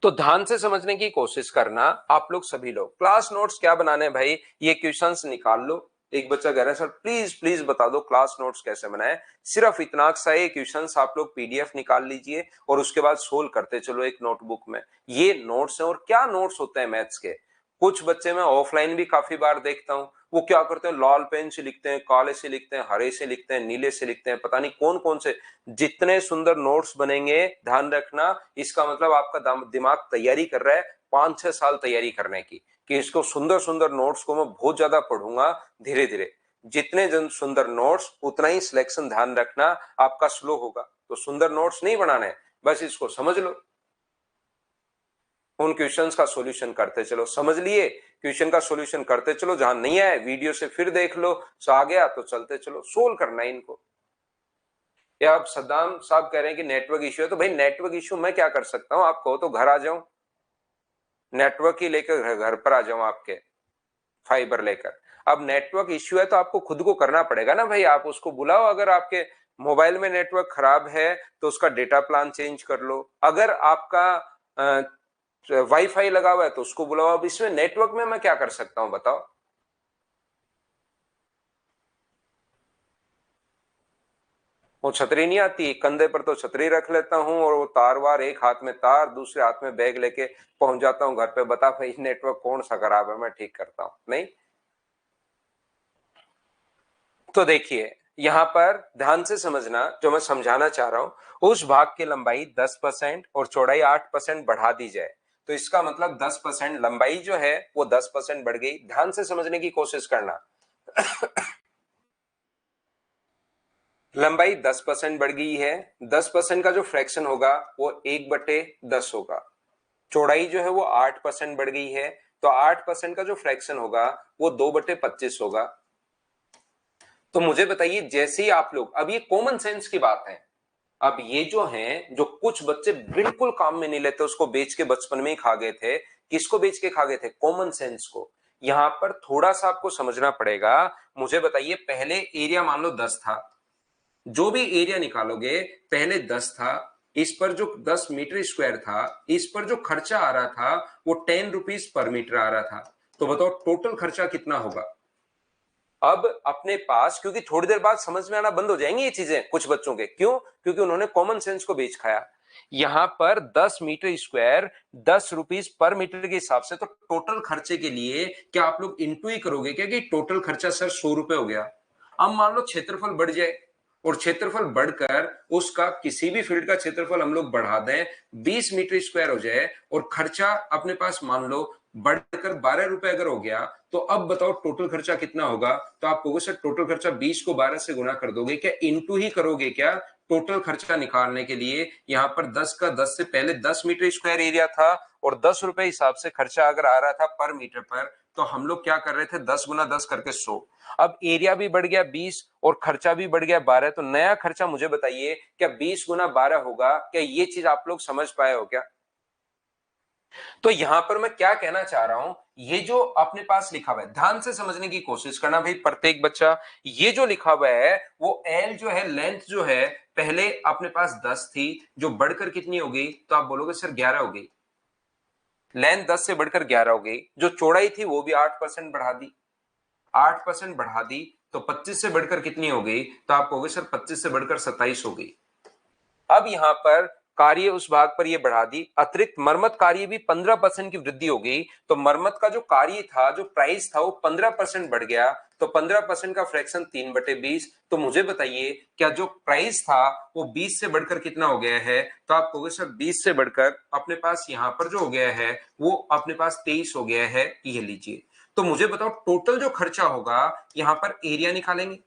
तो ध्यान से समझने की कोशिश करना आप लोग सभी लोग। क्लास नोट्स क्या बनाने हैं भाई, ये क्वेश्चंस निकाल लो। एक बच्चा कह रहा है सर प्लीज प्लीज बता दो क्लास नोट्स कैसे बनाए। सिर्फ इतना सा ये क्वेश्चंस आप लोग पीडीएफ निकाल लीजिए और उसके बाद सोल्व करते चलो एक नोटबुक में। ये नोट्स है, और क्या नोट्स होते हैं मैथ्स के। कुछ बच्चे मैं ऑफलाइन भी काफी बार देखता हूँ, वो क्या करते हैं, लाल पेन से लिखते हैं, काले से लिखते हैं, हरे से लिखते हैं, नीले से लिखते हैं, पता नहीं कौन कौन से। जितने सुंदर नोट्स बनेंगे, ध्यान रखना, इसका मतलब आपका दिमाग तैयारी कर रहा है 5-6 साल तैयारी करने की, कि इसको सुंदर सुंदर नोट्स को मैं बहुत ज्यादा पढ़ूंगा धीरे धीरे। जितने जन सुंदर नोट्स उतना ही सिलेक्शन, ध्यान रखना, आपका स्लो होगा। तो सुंदर नोट्स नहीं बनाने, बस इसको समझ लो, उन क्वेश्चंस का सॉल्यूशन करते चलो। समझ लिए, क्वेश्चन का सॉल्यूशन करते चलो, जहां नहीं आए वीडियो से फिर देख लो, आ गया तो चलते चलो, सोल्व करना है इनको। या अब सद्दाम साहब कह रहे हैं कि नेटवर्क इश्यू है, तो भाई नेटवर्क इश्यू मैं क्या कर सकता हूं, आप कहो तो घर आ जाऊं, नेटवर्क ही लेकर घर पर आ जाऊं आपके, फाइबर लेकर। अब नेटवर्क इश्यू है तो आपको खुद को करना पड़ेगा ना भाई, आप उसको बुलाओ। अगर आपके मोबाइल में नेटवर्क खराब है तो उसका डेटा प्लान चेंज कर लो। अगर आपका वाईफाई लगा हुआ है तो उसको बुलाओ। अब इसमें नेटवर्क में मैं क्या कर सकता हूं बताओ। वो छतरी नहीं आती, कंधे पर तो छतरी रख लेता हूँ, और वो तार वार, एक हाथ में तार दूसरे हाथ में बैग लेके पहुंच जाता हूँ घर पे। बता भाई नेटवर्क कौन सा खराब है, मैं ठीक करता हूँ नहीं। तो देखिए यहां पर ध्यान से समझना, जो मैं समझाना चाह रहा हूं, उस भाग की लंबाई 10% और चौड़ाई 8% बढ़ा दी जाए, तो इसका मतलब 10% लंबाई जो है वो 10% बढ़ गई। ध्यान से समझने की कोशिश करना। लंबाई 10% बढ़ गई है, 10% का जो फ्रैक्शन होगा वो 1/10 होगा। चौड़ाई जो है वो 8% बढ़ गई है, तो 8% का जो फ्रैक्शन होगा वो 2/25 होगा। तो मुझे बताइए, जैसे ही आप लोग, अब ये कॉमन सेंस की बात है, अब ये जो हैं, जो कुछ बच्चे बिल्कुल काम में नहीं लेते, उसको बेच के बचपन में ही खा गए थे। किसको बेच के खा गए थे? कॉमन सेंस को। यहां पर थोड़ा सा आपको समझना पड़ेगा। मुझे बताइए, पहले एरिया मान लो 10 था, जो भी एरिया निकालोगे पहले 10 था, इस पर जो 10 मीटर स्क्वायर था, इस पर जो खर्चा आ रहा था वो 10 रुपीज पर मीटर आ रहा था। तो बताओ टोटल खर्चा कितना होगा। अब अपने पास, क्योंकि थोड़ी देर बाद समझ में आना बंद हो जाएंगी ये चीजें कुछ बच्चों के, क्यों? क्योंकि उन्होंने कॉमन सेंस को बेच खाया। यहां पर 10 meter square 10 rupees per meter के हिसाब से, तो टोटल खर्चे के लिए क्या आप लोग इंटू ही करोगे क्या, कि टोटल खर्चा सर 100 रुपए हो गया। अब मान लो क्षेत्रफल बढ़ जाए, और क्षेत्रफल बढ़कर उसका किसी भी फील्ड का क्षेत्रफल हम लोग बढ़ा दें, 20 मीटर स्क्वायर हो जाए, और खर्चा अपने पास मान लो बढ़कर 12 रुपए अगर हो गया, तो अब बताओ टोटल खर्चा कितना होगा। तो आप कहोगे सर टोटल खर्चा 20 को 12 से गुना कर दोगे क्या, इंटू ही करोगे क्या टोटल खर्चा निकालने के लिए। यहां पर 10 का 10 से पहले 10 मीटर स्क्वायर एरिया था, और 10 रुपए हिसाब से खर्चा अगर आ रहा था पर मीटर पर, तो हम लोग क्या कर रहे थे, 10 गुना 10 करके 100। अब एरिया भी बढ़ गया 20 और खर्चा भी बढ़ गया 12, तो नया खर्चा मुझे बताइए क्या 20 गुना 12 होगा क्या? ये चीज आप लोग समझ पाए हो क्या? तो यहां पर मैं क्या कहना चाह रहा हूं, ये जो अपने पास लिखा हुआ है ध्यान से समझने की कोशिश करना भाई प्रत्येक बच्चा। ये जो लिखा हुआ है वो एल जो है, लेंथ जो है, पहले अपने पास 10 थी, जो बढ़कर कितनी हो गई, तो आप बोलोगे सर 11 हो गई। लेंथ 10 से बढ़कर 11 हो गई। जो चौड़ाई थी वो भी 8% बढ़ा दी, 8% बढ़ा दी, तो 25 से बढ़कर कितनी हो गई, तो आप कहोगे सर 25 से बढ़कर 27 हो गई। अब यहां पर कार्य उस भाग पर ये बढ़ा दी, अतिरिक्त मरम्मत कार्य भी 15% की वृद्धि हो गई। तो मरम्मत का जो कार्य था, जो प्राइस था, वो 15% बढ़ गया। तो 15% का फ्रैक्शन 3/20। तो मुझे बताइए क्या जो प्राइस था वो 20 से बढ़कर कितना हो गया है, तो आप कहोगे सर 20 से बढ़कर अपने पास यहां पर जो हो गया है वो अपने पास 23 हो गया है। ये लीजिए। तो मुझे बताओ टोटल जो खर्चा होगा, यहां पर एरिया निकालेंगे।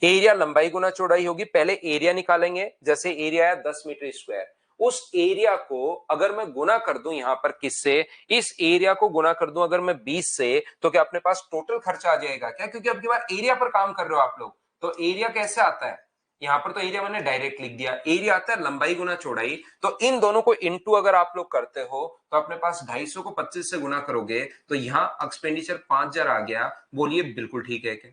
एरिया लंबाई गुना चौड़ाई होगी। पहले एरिया निकालेंगे। जैसे एरिया है 10 मीटर स्क्वायर, उस एरिया को अगर मैं गुना कर दूं यहां पर किससे, इस एरिया को गुना कर दूं अगर मैं 20 से, तो क्या अपने पास टोटल खर्चा आ जाएगा क्या, क्योंकि अब की बार एरिया पर काम कर रहे हो आप लोग। तो एरिया कैसे आता है, यहां पर तो एरिया मैंने डायरेक्ट लिख दिया, एरिया आता है लंबाई गुना चौड़ाई। तो इन दोनों को इनटू अगर आप लोग करते हो तो अपने पास 250 को 25 से गुना करोगे तो यहां एक्सपेंडिचर 5000 आ गया। बोलिए बिल्कुल ठीक है क्या।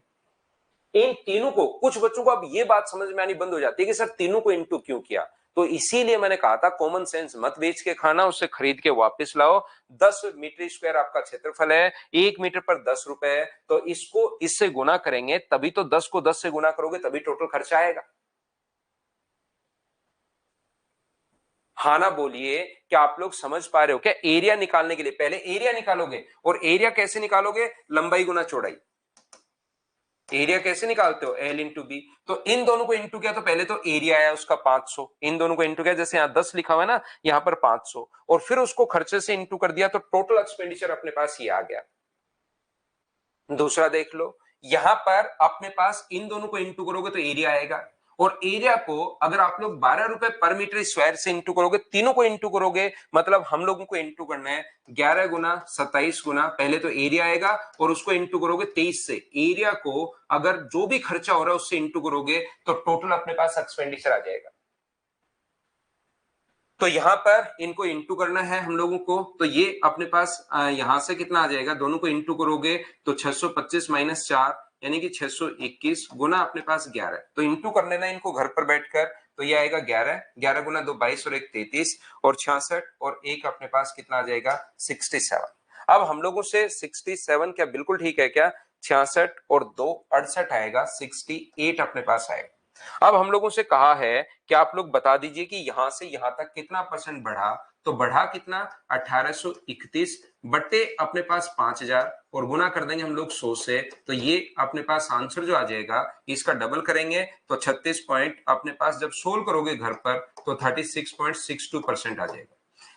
इन तीनों को, कुछ बच्चों को अब ये बात समझ में आनी बंद हो जाती है कि सर तीनों को इनटू क्यों किया। तो इसीलिए मैंने कहा था कॉमन सेंस मत बेच के खाना, उससे खरीद के वापस लाओ। 10 मीटर स्क्वायर आपका क्षेत्रफल है, 1 मीटर पर 10 रुपए है, तो इसको इससे गुना करेंगे तभी तो, 10 को 10 से गुना करोगे तभी टोटल खर्चा आएगा। हाँ ना बोलिए, क्या आप लोग समझ पा रहे हो क्या। एरिया निकालने के लिए पहले एरिया निकालोगे, और एरिया कैसे निकालोगे, लंबाई गुना चौड़ाई। एरिया कैसे निकालते हो, एल इंटू बी। तो इन दोनों को इंटू किया तो पहले तो एरिया आया उसका 500, इन दोनों को इंटू किया, जैसे यहाँ 10 लिखा हुआ है ना, यहाँ पर 500, और फिर उसको खर्चे से इंटू कर दिया तो टोटल एक्सपेंडिचर अपने पास ये आ गया। दूसरा देख लो, यहां पर अपने पास इन दोनों को इंटू करोगे तो एरिया आएगा, और एरिया को अगर आप लोग 12 रुपए पर मीटर स्क्वायर से इंटू करोगे, तीनों को इंटू करोगे, मतलब हम लोगों को इंटू करना है 11 गुना 27 गुना, पहले तो एरिया आएगा और उसको इंटू करोगे 23 से। एरिया को अगर जो भी खर्चा हो रहा है उससे इंटू करोगे तो टोटल अपने पास एक्सपेंडिचर आ जाएगा। तो यहां पर इनको इंटू करना है हम लोगों को, तो ये अपने पास यहां से कितना आ जाएगा, दोनों को इंटू करोगे तो 625 माइनस 4 यानी कि 621 गुना अपने पास 11। तो इंटू कर लेना इनको घर पर बैठकर, तो ये आएगा 11, 11 गुना 2 22 और 1 33, और 66, और एक अपने पास कितना आ जाएगा 67। अब हम लोगों से 67 क्या बिल्कुल ठीक है क्या, 66 और 2 68 आएगा, 68 अपने पास आएगा। अब हम लोगों से कहा है कि आप लोग बता दीजिए कि यहां से यहां तक कितना परसेंट बढ़ा, तो बढ़ा कितना 1831 बट्टे अपने पास 5000, और गुना कर देंगे हम लोग 100 से, तो ये अपने पास आंसर जो आ जाएगा इसका डबल करेंगे तो 36 पॉइंट अपने पास जब सोल्व करोगे घर पर तो 36.62% आ जाएगा।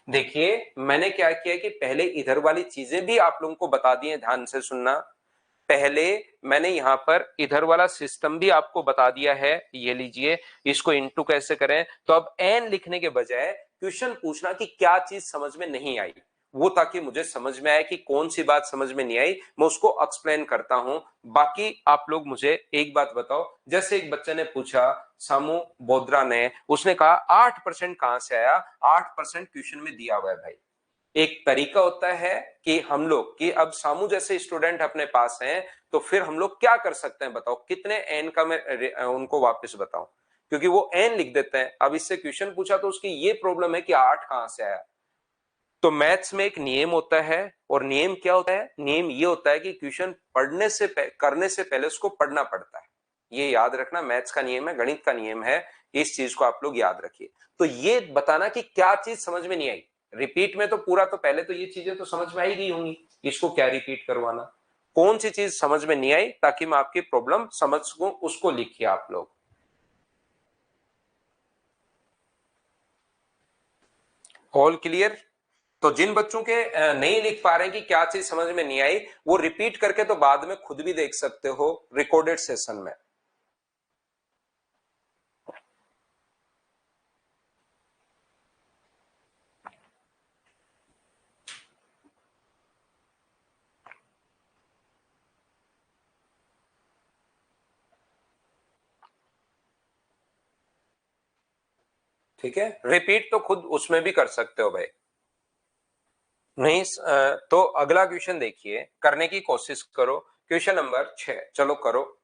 देखिए मैंने क्या किया कि पहले इधर वाली चीजें भी आप लोगों को बता दी है, ध्यान से सुनना। पहले मैंने यहां पर इधर वाला सिस्टम भी आपको बता दिया है, ये लीजिए, इसको इंटू कैसे करें। तो अब एन लिखने के बजाय क्वेश्चन पूछना कि क्या चीज समझ में नहीं आई, वो ताकि मुझे समझ में आए कि कौन सी बात समझ में नहीं आई, मैं उसको एक्सप्लेन करता हूं। बाकी आप लोग मुझे एक बात बताओ, जैसे एक बच्चे ने पूछा, सामू बोद्रा ने, उसने कहा 8% कहां से आया, 8% क्वेश्चन में दिया हुआ है भाई। एक तरीका होता है कि हम लोग कि अब सामू जैसे स्टूडेंट अपने पास हैं, तो फिर हम लोग क्या कर सकते हैं बताओ, कितने एन का मैं उनको वापस बताऊं, क्योंकि वो एन लिख देते हैं। अब इससे क्वेश्चन पूछा तो उसकी ये प्रॉब्लम है कि 8 कहां से आया। तो मैथ्स में एक नियम होता है, और नियम क्या होता है, नियम ये होता है कि क्वेश्चन पढ़ने से करने से पहले उसको पढ़ना पड़ता है। ये याद रखना, मैथ्स का नियम है, गणित का नियम है, इस चीज को आप लोग याद रखिए। तो ये बताना कि क्या चीज समझ में नहीं आई, रिपीट में तो पूरा, तो पहले तो ये चीजें तो समझ में आई गई होंगी, इसको क्या रिपीट करवाना, कौन सी चीज समझ में नहीं आई ताकि मैं आपकी प्रॉब्लम समझ सकूं, उसको लिखिए आप लोग। All clear. तो जिन बच्चों के नहीं लिख पा रहे हैं कि क्या चीज समझ में नहीं आई, वो रिपीट करके तो बाद में खुद भी देख सकते हो रिकॉर्डेड सेशन में। ठीक है, रिपीट तो खुद उसमें भी कर सकते हो भाई। नहीं तो अगला क्वेश्चन देखिए, करने की कोशिश करो। क्वेश्चन नंबर 6, चलो करो।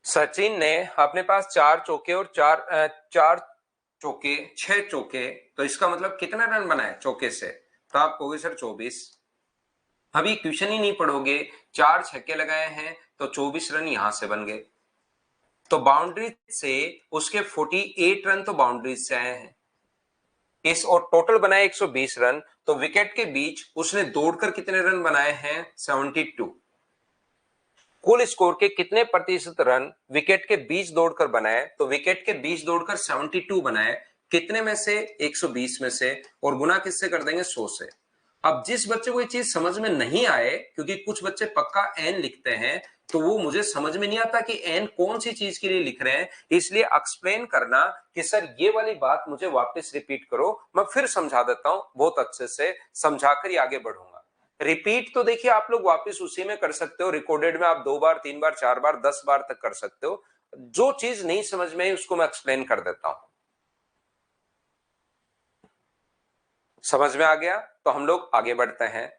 सचिन ने अपने पास 4 चौके और 4 चौके 6 चौके, तो इसका मतलब कितना रन बनाए चौके से? तो आप कहोगे सर 24। अभी क्वेश्चन ही नहीं पढ़ोगे, 4 छक्के लगाए हैं तो 24 रन यहां से बन गए। तो बाउंड्री से उसके 48 रन तो बाउंड्री से आए हैं इस, और टोटल बनाए 120 रन। तो विकेट के बीच उसने दौड़कर कितने रन बनाए हैं? 72। कुल स्कोर के कितने प्रतिशत रन विकेट के बीच दौड़कर बनाए? तो विकेट के बीच दौड़कर 72 बनाए। कितने में से? 120 में से, और गुना किससे कर देंगे? 100 से। अब जिस बच्चे को ये चीज समझ में नहीं आए, क्योंकि कुछ बच्चे पक्का एन लिखते हैं, तो वो मुझे समझ में नहीं आता कि एन कौन सी चीज के लिए लिख रहे हैं, इसलिए एक्सप्लेन करना कि सर ये वाली बात मुझे वापस रिपीट करो, मैं फिर समझा देता हूं, बहुत अच्छे से समझाकर ही आगे बढ़ूंगा। रिपीट तो देखिए आप लोग वापस उसी में कर सकते हो, रिकॉर्डेड में आप 2 बार 3 बार 4 बार 10 बार तक कर सकते हो। जो चीज नहीं समझ में आई उसको मैं एक्सप्लेन कर देता हूं। समझ में आ गया? तो हम लोग आगे बढ़ते हैं।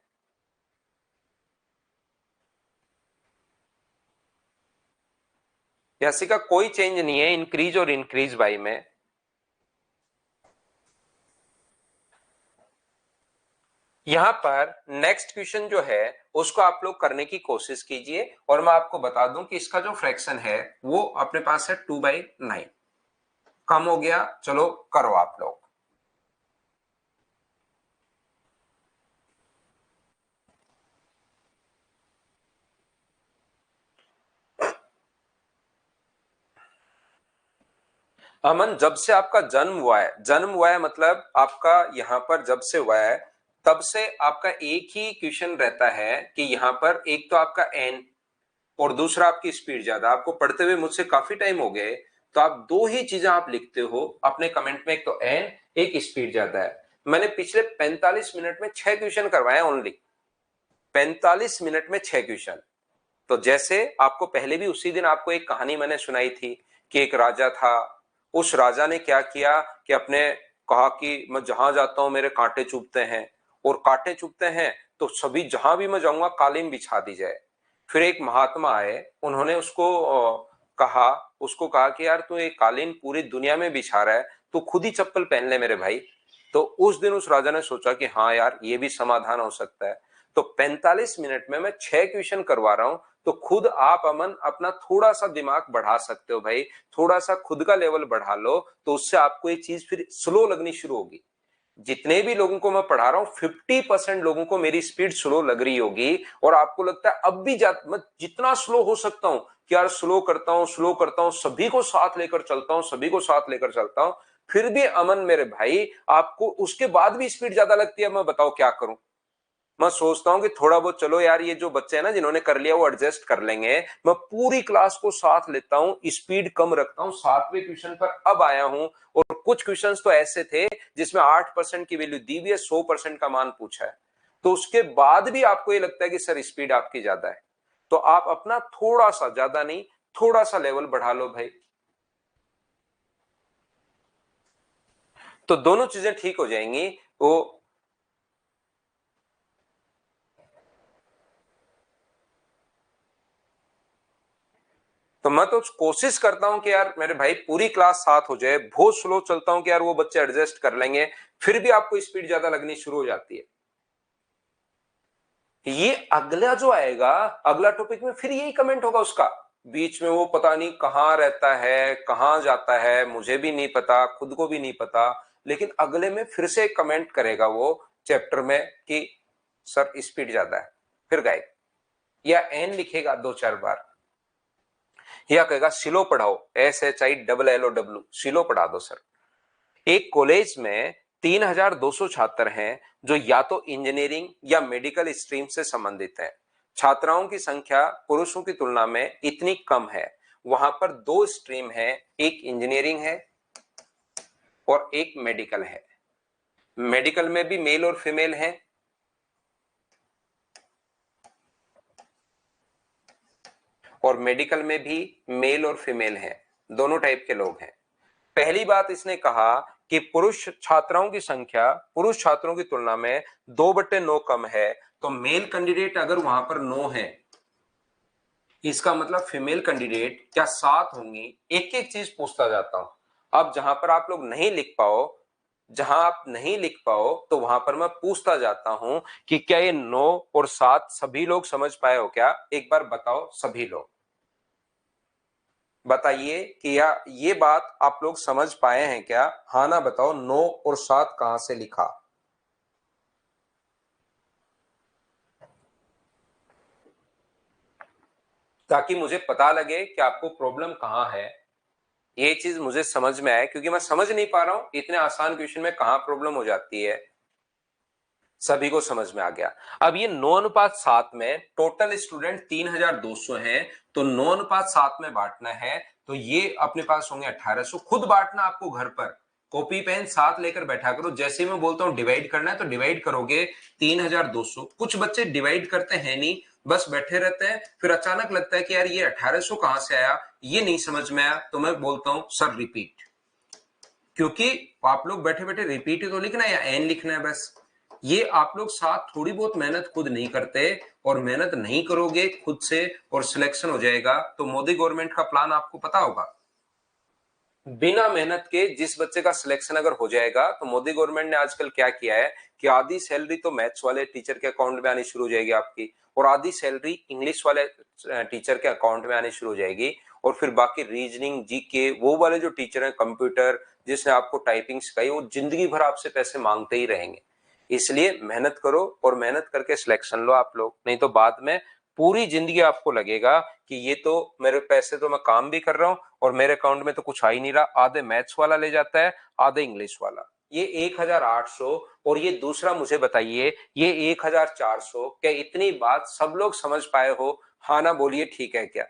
ऐसी का कोई चेंज नहीं है इंक्रीज और इंक्रीज बाई में। यहां पर नेक्स्ट क्वेश्चन जो है उसको आप लोग करने की कोशिश कीजिए, और मैं आपको बता दूं कि इसका जो फ्रैक्शन है वो अपने पास है 2/9। कम हो गया, चलो करो आप लोग। अमन, जब से आपका जन्म हुआ है मतलब आपका यहां पर जब से हुआ है, तब से आपका एक ही क्वेश्चन रहता है कि यहां पर एक तो आपका एन और दूसरा आपकी स्पीड ज्यादा। आपको पढ़ते हुए मुझसे काफी टाइम हो गए, तो आप दो ही चीजें आप लिखते हो अपने कमेंट में, एक तो एन, एक स्पीड ज्यादा है। मैंने पिछले 45 मिनट में 6 क्वेश्चन करवाए ओनली, 45 मिनट में 6 क्वेश्चन। तो जैसे आपको पहले भी उसी दिन आपको एक कहानी मैंने सुनाई थी कि एक राजा था, उस राजा ने क्या किया कि अपने कहा कि मैं जहां जाता हूं मेरे कांटे चुभते हैं, और कांटे चुभते हैं तो सभी जहां भी मैं जाऊंगा कालीन बिछा दी जाए। फिर एक महात्मा आए, उन्होंने कहा उसको कहा कि यार तू एक कालीन पूरी दुनिया में बिछा रहा है, तू खुद ही चप्पल पहन ले मेरे भाई। तो उस दिन उस राजा ने सोचा कि हाँ यार ये भी समाधान हो सकता है। तो 45 मिनट में मैं 6 क्वेश्चन करवा रहा हूं, तो खुद आप अमन अपना थोड़ा सा दिमाग बढ़ा सकते हो भाई, थोड़ा सा खुद का लेवल बढ़ा लो, तो उससे आपको ये चीज फिर स्लो लगनी शुरू होगी। जितने भी लोगों को मैं पढ़ा रहा हूं 50% लोगों को मेरी स्पीड स्लो लग रही होगी, और आपको लगता है अब भी मैं जितना स्लो हो सकता हूं कि यार स्लो करता हूं, सभी को साथ लेकर चलता हूं, सभी को साथ लेकर चलता हूं, फिर भी अमन मेरे भाई आपको उसके बाद भी स्पीड ज्यादा लगती है। मैं बताओ क्या करूं? मैं सोचता हूँ कि थोड़ा बहुत चलो यार ये जो बच्चे हैं ना जिन्होंने कर लिया वो एडजस्ट कर लेंगे, मैं पूरी क्लास को साथ लेता हूँ, स्पीड कम रखता हूँ, 7वें क्वेश्चन पर अब आया हूँ। और कुछ क्वेश्चंस तो ऐसे थे जिसमें 8% की वैल्यू दी हुई है, 100% का मान पूछा है, तो उसके बाद भी आपको ये लगता है कि सर स्पीड आपकी ज्यादा है, तो आप अपना थोड़ा सा, ज्यादा नहीं, थोड़ा सा लेवल बढ़ा लो भाई, तो दोनों चीजें ठीक हो जाएंगी। वो तो मैं तो कोशिश करता हूं कि यार मेरे भाई पूरी क्लास साथ हो जाए, बहुत स्लो चलता हूं कि यार वो बच्चे एडजस्ट कर लेंगे, फिर भी आपको स्पीड ज्यादा लगनी शुरू हो जाती है। ये अगला जो आएगा, अगला टॉपिक में फिर यही कमेंट होगा उसका, बीच में वो पता नहीं कहां रहता है कहां जाता है, मुझे भी नहीं पता, खुद को भी नहीं पता, लेकिन अगले में फिर से कमेंट करेगा वो चैप्टर में कि सर स्पीड ज्यादा है, फिर गायब, या एन लिखेगा 2-4 बार, या कहेगा सिलो पढ़ाओ, SHILLOW, सिलो पढ़ा दो सर। एक कॉलेज में 3200 छात्र हैं जो या तो इंजीनियरिंग या मेडिकल स्ट्रीम से संबंधित हैं। छात्राओं की संख्या पुरुषों की तुलना में इतनी कम है, वहां पर 2 स्ट्रीम है, एक इंजीनियरिंग है और एक मेडिकल है। मेडिकल में भी मेल और फीमेल है, और मेडिकल में भी मेल और फीमेल हैं, दोनों टाइप के लोग हैं। पहली बात इसने कहा कि पुरुष छात्राओं की संख्या पुरुष छात्रों की तुलना में 2/9 कम है, तो मेल कैंडिडेट अगर वहां पर 9 है, इसका मतलब फीमेल कैंडिडेट क्या 7 होंगी। एक एक चीज पूछता जाता हूं। अब जहां पर आप लोग नहीं लिख पाओ, जहां आप नहीं लिख पाओ तो वहां पर मैं पूछता जाता हूं कि क्या ये 9 और 7 सभी लोग समझ पाए हो क्या? एक बार बताओ सभी लोग, बताइए कि या ये बात आप लोग समझ पाए हैं क्या? हाँ ना बताओ, 9 और 7 कहां से लिखा? ताकि मुझे पता लगे कि आपको प्रॉब्लम कहां है। ये चीज मुझे समझ में आए, क्योंकि मैं समझ नहीं पा रहा हूं इतने आसान क्वेश्चन में कहां प्रॉब्लम हो जाती है। सभी को समझ में आ गया। अब ये 9:7 में टोटल स्टूडेंट 3200 हैं, तो 9:7 में बांटना है, तो ये अपने पास होंगे 1800। खुद बांटना आपको घर पर, कॉपी पेन साथ लेकर बैठा करो। जैसे मैं बोलता हूं डिवाइड करना है तो डिवाइड करोगे 3200। कुछ बच्चे डिवाइड करते हैं नहीं, बस बैठे रहते हैं, फिर अचानक लगता है कि यार ये 1800 कहां से आया, ये नहीं समझ में आया, तो मैं बोलता हूं सर रिपीट। क्योंकि आप लोग बैठे बैठे रिपीट ही तो लिखना है या एन लिखना है बस। ये आप लोग साथ थोड़ी बहुत मेहनत खुद नहीं करते, और मेहनत नहीं करोगे खुद से और सिलेक्शन हो जाएगा, तो मोदी गवर्नमेंट का प्लान आपको पता होगा। बिना मेहनत के जिस बच्चे का सिलेक्शन अगर हो जाएगा, तो मोदी गवर्नमेंट ने आजकल क्या किया है कि आधी सैलरी तो मैथ्स वाले टीचर के अकाउंट में आनी शुरू हो जाएगी आपकी, और आधी सैलरी इंग्लिश वाले टीचर के अकाउंट में आनी शुरू हो जाएगी, और फिर बाकी रीजनिंग जीके वो वाले जो टीचर हैं, कंप्यूटर जिसने आपको टाइपिंग सिखाई, वो जिंदगी भर आपसे पैसे मांगते ही रहेंगे। इसलिए मेहनत करो और मेहनत करके सिलेक्शन लो आप लोग, नहीं तो बाद में पूरी जिंदगी आपको लगेगा कि ये तो मेरे पैसे तो मैं काम भी कर रहा हूं और मेरे अकाउंट में तो कुछ आ ही नहीं रहा। आधे मैथ्स वाला ले जाता है, आधे इंग्लिश वाला। ये 1800 और ये दूसरा मुझे बताइए ये 1400, क्या इतनी बात सब लोग समझ पाए हो? हाँ ना बोलिए, ठीक है क्या?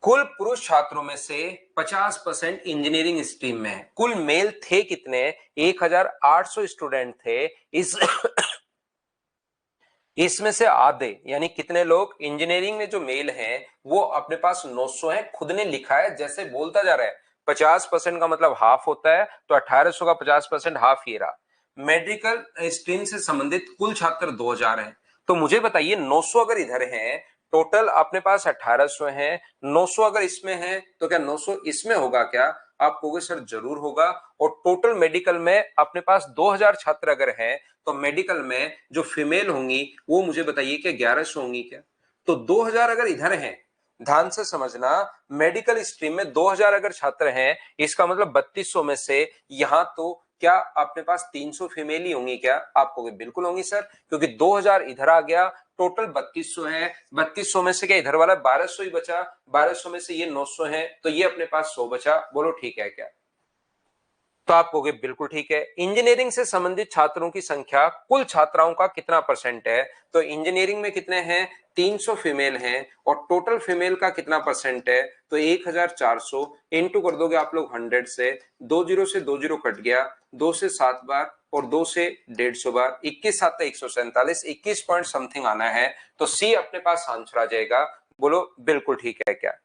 कुल पुरुष छात्रों में से 50% इंजीनियरिंग स्ट्रीम में है। कुल मेल थे कितने? 1800 स्टूडेंट थे। इसमें से आधे यानी कितने लोग इंजीनियरिंग में जो मेल हैं वो अपने पास 900 है, खुद ने लिखा है, जैसे बोलता जा रहा है। 50% का मतलब हाफ होता है, तो 1800 का 50% हाफ ही रहा। मेडिकल स्ट्रीम से संबंधित कुल छात्र 2000 हैं। तो मुझे बताइए 900 अगर इधर हैं, टोटल अपने पास 1800 हैं, 900 अगर इसमें है तो क्या 900 इसमें होगा क्या? आप कहोगे सर जरूर होगा। और टोटल मेडिकल में अपने पास 2000 छात्र अगर हैं, तो मेडिकल में जो फीमेल होंगी वो मुझे बताइए कि 1100 होंगी क्या? तो 2000 अगर इधर हैं, ध्यान से समझना, मेडिकल स्ट्रीम में 2000 अगर छात्र हैं, इसका मतलब 3200 में से यहां तो क्या अपने पास 300 फीमेल ही होंगी क्या? आपको बिल्कुल होंगी सर, क्योंकि 2000 इधर आ गया, टोटल 3200 है। 3200 में से क्या इधर वाला 1200 ही बचा, 1200 में से ये 900 है, तो ये अपने पास 100 बचा। बोलो ठीक है क्या? तो आप कहोगे बिल्कुल ठीक है। इंजीनियरिंग से संबंधित छात्रों की संख्या कुल छात्राओं का कितना परसेंट है? तो इंजीनियरिंग में कितने हैं? 300 फीमेल हैं, और टोटल फीमेल का कितना परसेंट है? तो 1400 इंटू कर दोगे आप लोग 100 से, 20 से 20 कट गया, 2 से 7 बार और 2 से 150 बार, 21 7 147, 21 पॉइंट समथिंग आना है, तो सी अपने पास आंसर आ जाएगा। बोलो बिल्कुल ठीक है क्या?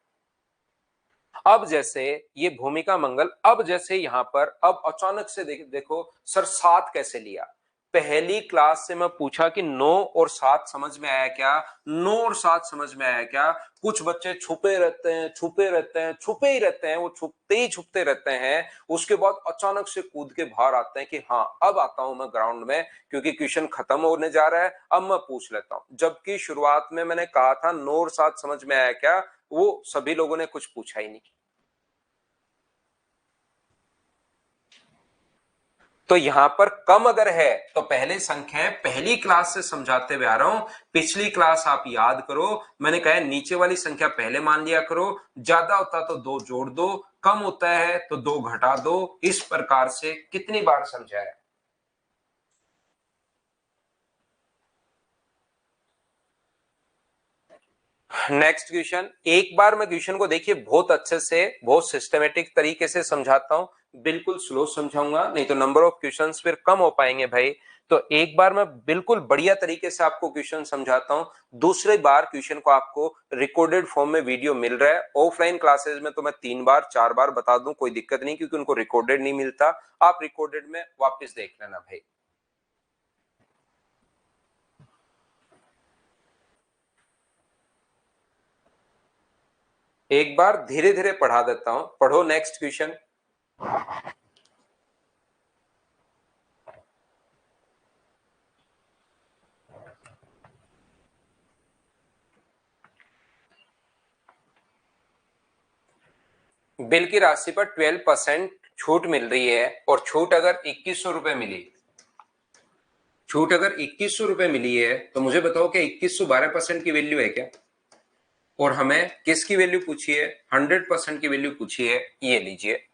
अब जैसे ये भूमिका मंगल, अब जैसे यहां पर अब अचानक से देखो सर 7 कैसे लिया? पहली क्लास से मैं पूछा कि 9 और 7 समझ में आया क्या? 9 और 7 समझ में आया क्या? कुछ बच्चे छुपे रहते हैं, छुपे रहते हैं, छुपे ही रहते हैं, वो छुपते ही छुपते रहते हैं। उसके बाद अचानक से कूद के बाहर आते हैं कि हाँ अब आता हूं मैं ग्राउंड में, क्योंकि क्वेश्चन खत्म होने जा रहा है, अब मैं पूछ लेता हूं। जबकि शुरुआत में मैंने कहा था 9 और 7 समझ में आया क्या, वो सभी लोगों ने कुछ पूछा ही नहीं। तो यहां पर कम अगर है तो पहले संख्याएं पहली क्लास से समझाते हुए आ रहा हूं। पिछली क्लास आप याद करो, मैंने कहा नीचे वाली संख्या पहले मान लिया करो, ज्यादा होता तो 2 जोड़ दो, कम होता है तो 2 घटा दो। इस प्रकार से कितनी बार समझाया? नेक्स्ट क्वेश्चन, एक बार मैं क्वेश्चन को देखिए बहुत अच्छे से बहुत सिस्टमेटिक तरीके से समझाता हूं, बिल्कुल स्लो समझाऊंगा, नहीं तो नंबर ऑफ क्वेश्चंस फिर कम हो पाएंगे भाई। तो एक बार मैं बिल्कुल बढ़िया तरीके से आपको क्वेश्चन समझाता हूँ, दूसरी बार क्वेश्चन को आपको रिकॉर्डेड फॉर्म में वीडियो मिल रहा है। ऑफलाइन क्लासेस में तो मैं 3 बार 4 बार बता दूं, कोई दिक्कत नहीं, क्योंकि उनको रिकॉर्डेड नहीं मिलता। आप रिकॉर्डेड में वापस देख लेना भाई। एक बार धीरे धीरे पढ़ा देता हूं, पढ़ो नेक्स्ट क्वेश्चन। बिल की राशि पर 12% छूट मिल रही है, और छूट अगर 2100 रुपए मिली, छूट अगर 2100 रुपए मिली है, तो मुझे बताओ कि 2100 12% की वैल्यू है क्या? और हमें किसकी वैल्यू पूछी है? 100% की वैल्यू पूछी है। ये लीजिए,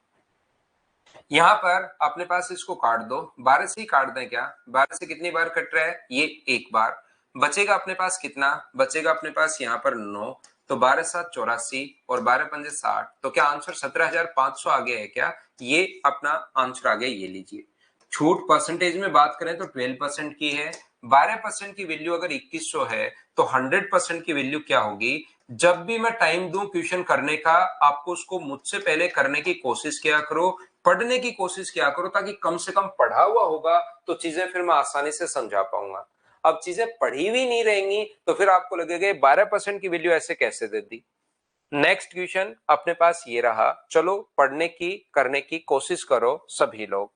यहां पर अपने पास इसको काट दो, 12 से ही काट दें क्या? 12 से कितनी बार कट रहा है? ये एक बार। बचेगा अपने पास कितना? बचेगा अपने पास यहाँ पर 9। तो 12×7 = 84 और 12×5 = 60। तो क्या आंसर 17,500 आ गया है क्या? ये अपना आंसर आ गया, ये लीजिए। छूट परसेंटेज में बात करें तो 12% की है। 12% की वैल्यू अगर 2100 है, तो 100% की वैल्यू क्या होगी? जब भी मैं टाइम दूं क्वेश्चन करने का, आपको उसको मुझसे पहले करने की कोशिश किया करो, पढ़ने की कोशिश किया करो, ताकि कम से कम पढ़ा हुआ होगा तो चीजें फिर मैं आसानी से समझा पाऊंगा। अब चीजें पढ़ी हुई नहीं रहेंगी तो फिर आपको लगेगा 12% की वैल्यू ऐसे कैसे दे दी। नेक्स्ट क्वेश्चन अपने पास ये रहा, चलो पढ़ने की करने की कोशिश करो सभी लोग।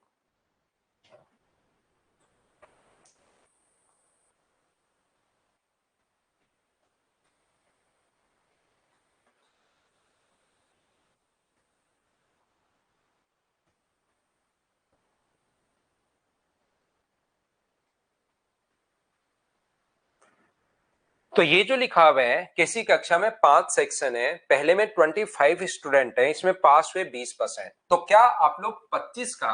तो ये जो लिखा हुआ है, किसी कक्षा में 5 सेक्शन है, पहले में 25 स्टूडेंट है, इसमें पास हुए 20%, तो क्या आप लोग 25 का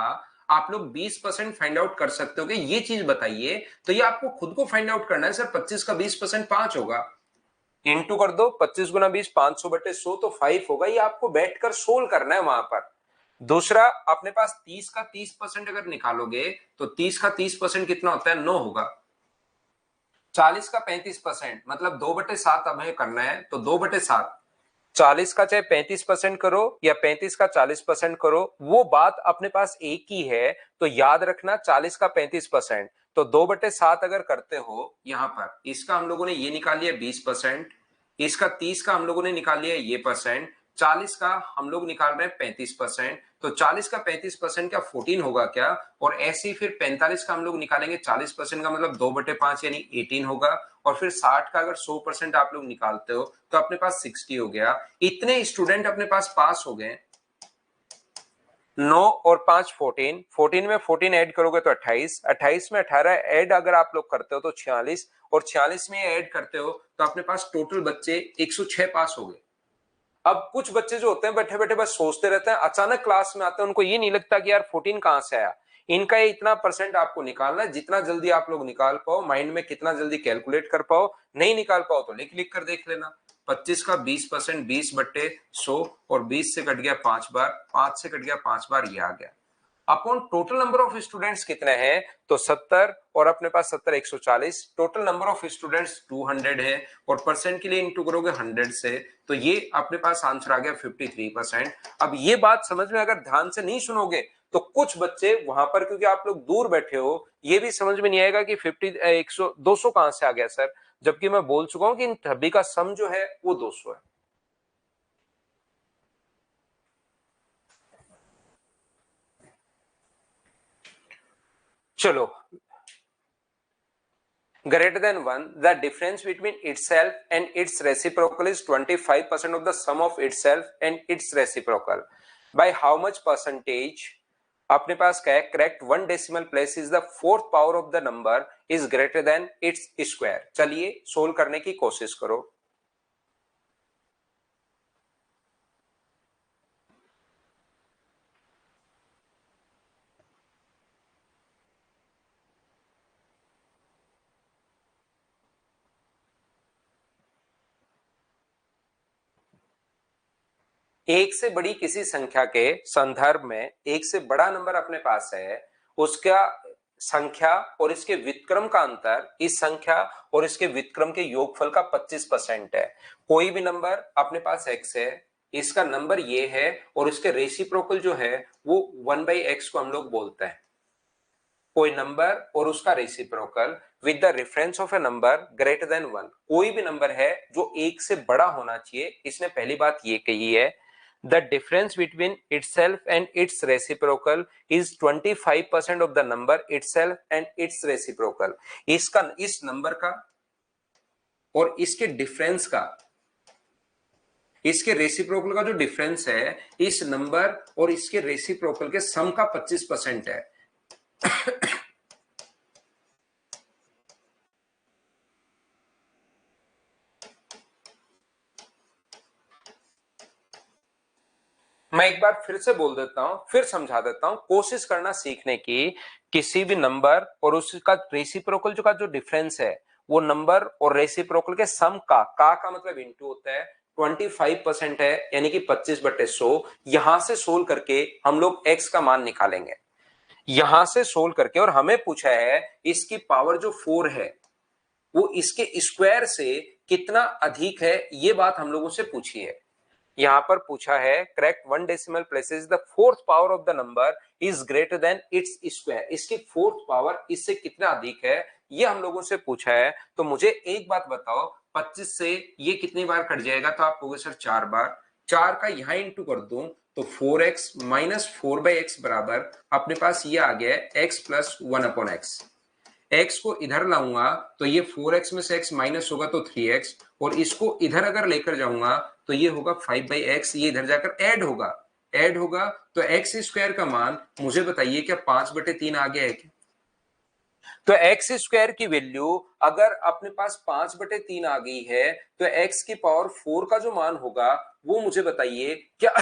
आप लोग 20% फाइंड आउट कर सकते हो? ये चीज बताइए। तो ये आपको खुद को फाइंड आउट करना है सर। 25 का 20% 5 होगा, इंटू कर दो। 25 × 20 500/100, तो 5 होगा। ये आपको बैठकर सोल्व करना है वहां पर। दूसरा, अपने पास 30 का 30% अगर निकालोगे, तो 30 का 30% कितना होता है? 9 होगा। 40 का 35% मतलब 2/7 हमें करना है, तो 2/7। 40 का चाहे 35% करो या 35 का 40% करो, वो बात अपने पास एक ही है। तो याद रखना, 40 का 35%, तो 2/7 अगर करते हो यहां पर, इसका हम लोगों ने ये निकाल लिया 20%, इसका 30 का हम लोगों ने निकाल लिया ये परसेंट, 40 का हम लोग निकाल रहे हैं 35%। तो 40 का 35% क्या 14 होगा क्या? और ऐसे ही फिर 45 का हम लोग निकालेंगे 40% का, मतलब 2/5 यानी 18 होगा। और फिर 60 का अगर 100% आप लोग निकालते हो, तो अपने पास 60 हो गया। इतने स्टूडेंट अपने पास पास हो गए। 9 और 5 14, 14 में 14 ऐड करोगे तो 28, 28 में 18 ऐड अगर आप लोग करते हो तो 46, और 46 में ऐड करते हो तो अपने पास टोटल बच्चे 106 पास हो गए। अब कुछ बच्चे जो होते हैं बैठे बैठे बस सोचते रहते हैं, अचानक क्लास में आते हैं, उनको ये नहीं लगता कि यार 14 कहां से आया। इनका ये इतना परसेंट आपको निकालना है, जितना जल्दी आप लोग निकाल पाओ, माइंड में कितना जल्दी कैलकुलेट कर पाओ। नहीं निकाल पाओ तो लिख लिख कर देख लेना। 25 का 20%, 20/100, और 20 से कट गया 5 बार, 5 से कट गया 5 बार, ये आ गया। Upon total number of students कितने हैं? तो 70, और अपने पास 70 140, टोटल नंबर ऑफ स्टूडेंट्स 200 है, और परसेंट के लिए इंटू करोगे 100 से, तो ये अपने पास आंसर आ गया 53%। अब ये बात समझ में अगर ध्यान से नहीं सुनोगे, तो कुछ बच्चे वहां पर, क्योंकि आप लोग दूर बैठे हो, ये भी समझ में नहीं आएगा कि 50 100 200 कहां से आ गया सर, जबकि मैं बोल चुका हूं कि इन सभी का सम जो है वो 200 है। चलो, greater than 1, the difference between itself and its reciprocal is 25% of the sum of itself and its reciprocal. By how much percentage? अपने पास क्या है? Correct 1 decimal place is the fourth power of the number is greater than its square. चलिए solve करने की कोशिश करो। एक से बड़ी किसी संख्या के संदर्भ में एक से बड़ा नंबर अपने पास है, उसका संख्या और इसके व्युत्क्रम का अंतर इस संख्या और इसके व्युत्क्रम के योगफल का 25% है। कोई भी नंबर अपने पास x है, इसका नंबर ये है और इसके रेसिप्रोकल जो है वो 1/x को हम लोग बोलते हैं। कोई नंबर और उसका reciprocal with the reference of A number greater than 1, कोई भी नंबर है जो एक से बड़ा होना चाहिए। इसने पहली बात ये कही है, the difference between itself and its reciprocal is 25% of the number itself and its reciprocal। इसका इस नंबर का और इसके डिफरेंस का, इसके रेसिप्रोकल का जो डिफरेंस है इस नंबर और इसके रेसिप्रोकल के सम का 25% है। मैं एक बार फिर से बोल देता हूं, फिर समझा देता हूं। कोशिश करना सीखने की, किसी भी नंबर और उसका रेसिप्रोकल जो का जो डिफरेंस है वो नंबर और रेसिप्रोकल के सम का मतलब इंटू होता है। 25% है यानी कि 25/100। यहां से सोल्व करके हम लोग x का मान निकालेंगे, यहां से सोल्व करके। और हमें पूछा है इसकी पावर जो 4 है वो इसके स्क्वायर से कितना अधिक है, ये बात हम लोगों से पूछी है। यहां पर पूछा है correct 1 decimal places the fourth power of the number is greater than its square, इसकी फोर्थ पावर इससे कितना अधिक है, ये हम लोगों से पूछा है। तो मुझे एक बात बताओ, 25 से ये कितनी बार कट जाएगा? तो आप कहोगे सर 4 बार। 4 का यहां इंटू कर दूं तो 4x माइनस 4/x बराबर अपने पास ये आ गया है x प्लस 1/x। x को इधर लाऊंगा तो ये 4x में से x माइनस होगा तो 3x, और इसको इधर अगर लेकर जाऊंगा तो ये होगा 5/x, ये इधर जाकर ऐड होगा तो x स्क्वायर का मान मुझे बताइए क्या 5/3 आ गया है क्या? तो x स्क्वायर की वैल्यू अगर अपने पास 5/3 आ गई है तो x की पावर 4 का जो मान होगा वो मुझे बताइए क्या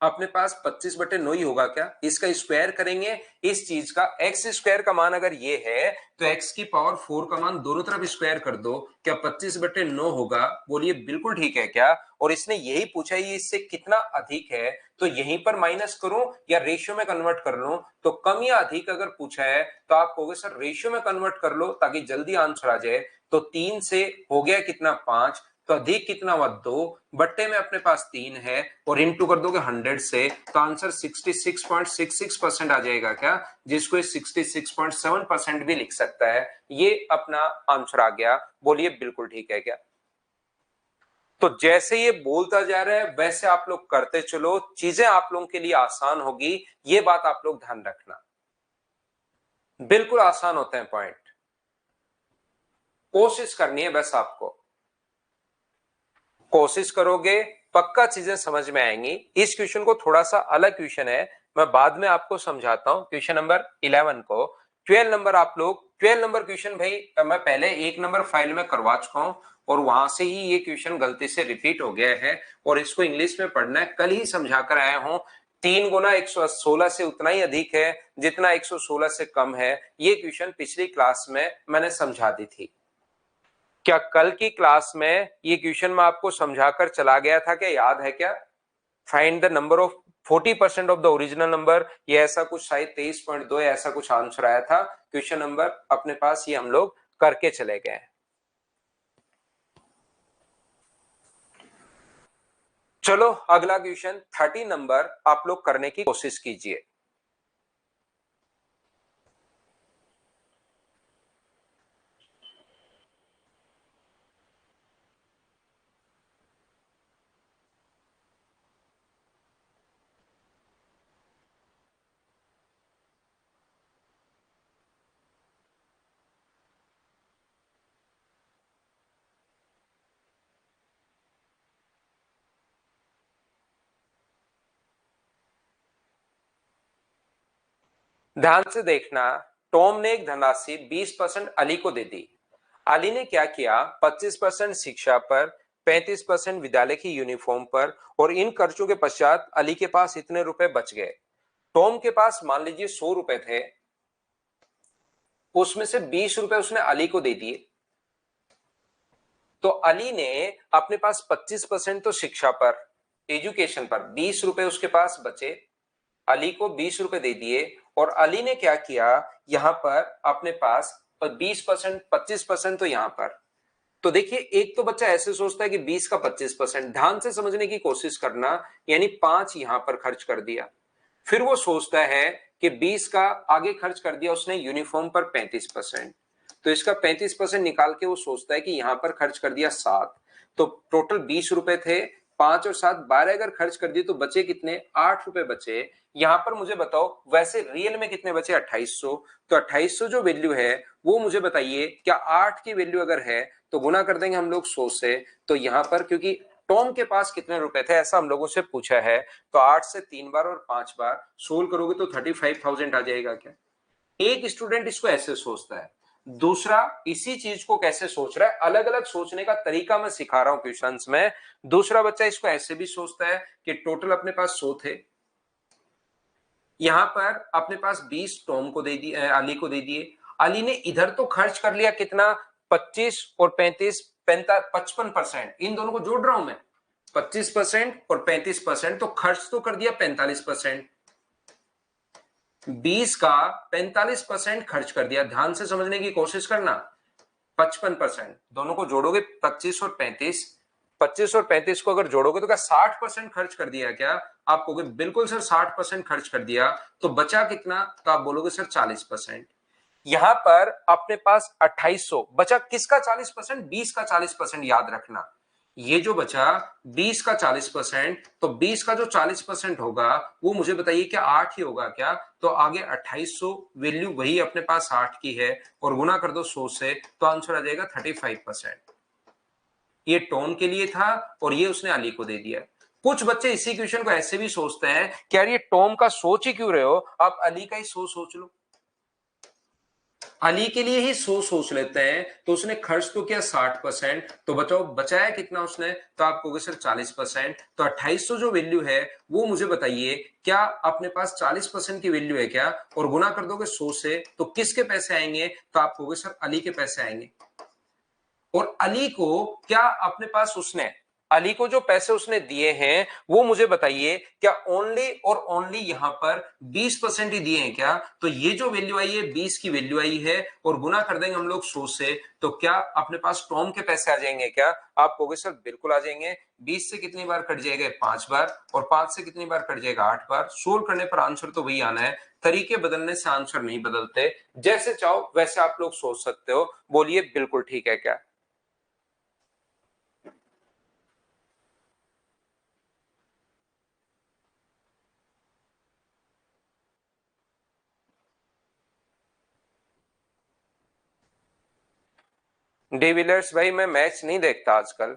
अपने पास 25/9 ही होगा क्या? इसका स्क्वायर करेंगे इस चीज का, एक्स स्क्वायर का मान अगर ये है तो एक्स की पावर 4 का मान दोनों तरफ स्क्वायर कर दो, क्या 25/9 होगा? बोलिए बिल्कुल ठीक है क्या? और इसने यही पूछा ये इससे कितना अधिक है, तो यहीं पर माइनस करूं या रेशियो में कन्वर्ट कर लूं? तो कम या अधिक अगर पूछा है तो आप कहोगे सर रेशियो में कन्वर्ट कर लो ताकि जल्दी आंसर आ जाए। तो 3 से हो गया कितना 5, तो अधिक कितना हुआ 2, बट्टे में अपने पास 3 है और इंटू कर दोगे 100 से तो आंसर 66.66% आ जाएगा क्या? जिसको 66.7% भी लिख सकता है। ये अपना आंसर आ गया। बोलिए बिल्कुल ठीक है क्या? तो जैसे ये बोलता जा रहा है वैसे आप लोग करते चलो, चीजें आप लोगों के लिए आसान होगी, ये बात आप लोग ध्यान रखना। बिल्कुल आसान होते हैं पॉइंट, कोशिश करनी है बस आपको। कोशिश करोगे पक्का चीजें समझ में आएंगी। इस क्वेश्चन को थोड़ा सा अलग क्वेश्चन है, मैं बाद में आपको समझाता हूं। क्वेश्चन नंबर 11 को 12 नंबर आप लोग 12 नंबर क्वेश्चन भाई मैं पहले 1 नंबर फाइल में करवा चुका हूं और वहां से ही ये क्वेश्चन गलती से रिपीट हो गया है और इसको इंग्लिश में पढ़ना है। कल ही समझा कर आया हूं। 3 गुना 116 से उतना ही अधिक है जितना 116 से कम है। ये क्वेश्चन पिछली क्लास में मैंने समझा दी थी। क्या कल की क्लास में ये क्वेश्चन मैं आपको समझाकर चला गया था? क्या याद है क्या? Find the number of 40% of the original number, ये ऐसा कुछ शायद 23.2 ऐसा कुछ आंसर आया था। क्वेश्चन नंबर अपने पास ये हम लोग करके चले गए। चलो अगला क्वेश्चन 30 नंबर आप लोग करने की कोशिश कीजिए। ध्यान से देखना, टॉम ने एक धनराशि 20% अली को दे दी। अली ने क्या किया? 25% शिक्षा पर, 35% विद्यालय की यूनिफॉर्म पर, और इन खर्चों के पश्चात अली के पास इतने रुपए बच गए। टॉम के पास मान लीजिए 100 रुपए थे, उसमें से 20 रुपए उसने अली को दे दिए। तो अली ने अपने पास 25% तो शिक्षा पर, एजुकेशन पर 20 रुपए उसके पास बचे, अली को 20 रुपए दे दिए, और अली ने क्या किया, यहां पर अपने पास 20%, 25% तो यहां पर। तो देखिए, एक तो बच्चा ऐसे सोचता है कि 20 का 25%, ध्यान से समझने की कोशिश करना, यानी 5 यहां पर खर्च कर दिया। फिर वो सोचता है कि 20 का आगे खर्च कर दिया उसने यूनिफॉर्म पर 35%, तो इसका 35% निकाल के वो सोचता है कि यहां पर खर्च कर दिया 7, तो टोटल 20 रुपए थे, 5 और 7 12 अगर खर्च कर दिए तो बचे कितने, 8 रुपए बचे। यहां पर मुझे बताओ वैसे रियल में कितने बचे, 2800। तो 2800 जो वैल्यू है वो मुझे बताइए, क्या 8 की वैल्यू अगर है तो गुना कर देंगे हम लोग 100 से। तो यहां पर क्योंकि टॉम के पास कितने रुपए थे ऐसा हम लोगों से पूछा है, तो 8 से 3 बार और 5 बार सोल्व करोगे तो 35,000 आ जाएगा क्या। एक स्टूडेंट इसको ऐसे सोचता है, दूसरा इसी चीज को कैसे सोच रहा है, अलग अलग सोचने का तरीका मैं सिखा रहा हूं क्वेश्चंस में। दूसरा बच्चा इसको ऐसे भी सोचता है कि टोटल अपने पास 100 थे, यहां पर अपने पास 20 टॉम को दे दिए, अली को दे दिए, अली ने इधर तो खर्च कर लिया कितना, 25 और 35, 55%, इन दोनों को जोड़ रहा हूं मैं, 25% और 35%, तो खर्च तो कर दिया 45%, 20 का 45% खर्च कर दिया, ध्यान से समझने की कोशिश करना। 55%, दोनों को जोड़ोगे 25 और 35, 25 और 35 को अगर जोड़ोगे तो क्या 60% खर्च कर दिया क्या, आप कहोगे बिल्कुल सर 60% खर्च कर दिया, तो बचा कितना, तो आप बोलोगे सर 40%। यहां पर अपने पास 2800 बचा, किसका 40%, 20 का 40%, याद रखना ये जो बचा 20 का 40%, तो 20 का जो 40% होगा वो मुझे बताइए क्या 8 ही होगा क्या, तो आगे 2800 वैल्यू वही अपने पास 8 की है, और गुना कर दो 100 से, तो आंसर आ जाएगा 35%। ये टोन के लिए था और ये उसने अली को दे दिया। कुछ बच्चे इसी क्वेश्चन को ऐसे भी सोचते हैं कि यार ये टॉम का सोच ही क्यों रहे हो, आप अली का ही सोच लो, अली के लिए ही सोच लेते हैं, तो उसने खर्च तो किया 60%, तो बताओ बचाया कितना उसने, तो आप कहोगे सर 40%। तो 2800 जो वैल्यू है वो मुझे बताइए क्या अपने पास 40% की वैल्यू है क्या, और गुना कर दोगे 100 से, तो किसके पैसे आएंगे, तो आप कहोगे सर अली के पैसे आएंगे। और अली को क्या अपने पास उसने, अली को जो पैसे उसने दिए हैं वो मुझे बताइए क्या ओनली और ओनली यहां पर 20% ही दिए हैं क्या, तो ये जो वैल्यू आई है 20 की वैल्यू आई है, और गुना कर देंगे हम लोग 100 से, तो क्या अपने पास टॉम के पैसे आ जाएंगे क्या, आप कहोगे सर बिल्कुल आ जाएंगे। 20 से कितनी बार कट जाएगा, 5 बार, और 5 से कितनी बार कट जाएगा, 8 बार। सोल्व करने पर आंसर तो वही आना है, तरीके बदलने से आंसर नहीं बदलते, जैसे चाहो वैसे आप लोग सोच सकते हो। बोलिए बिल्कुल ठीक है क्या। डिविलियर्स भाई मैं मैच नहीं देखता आजकल,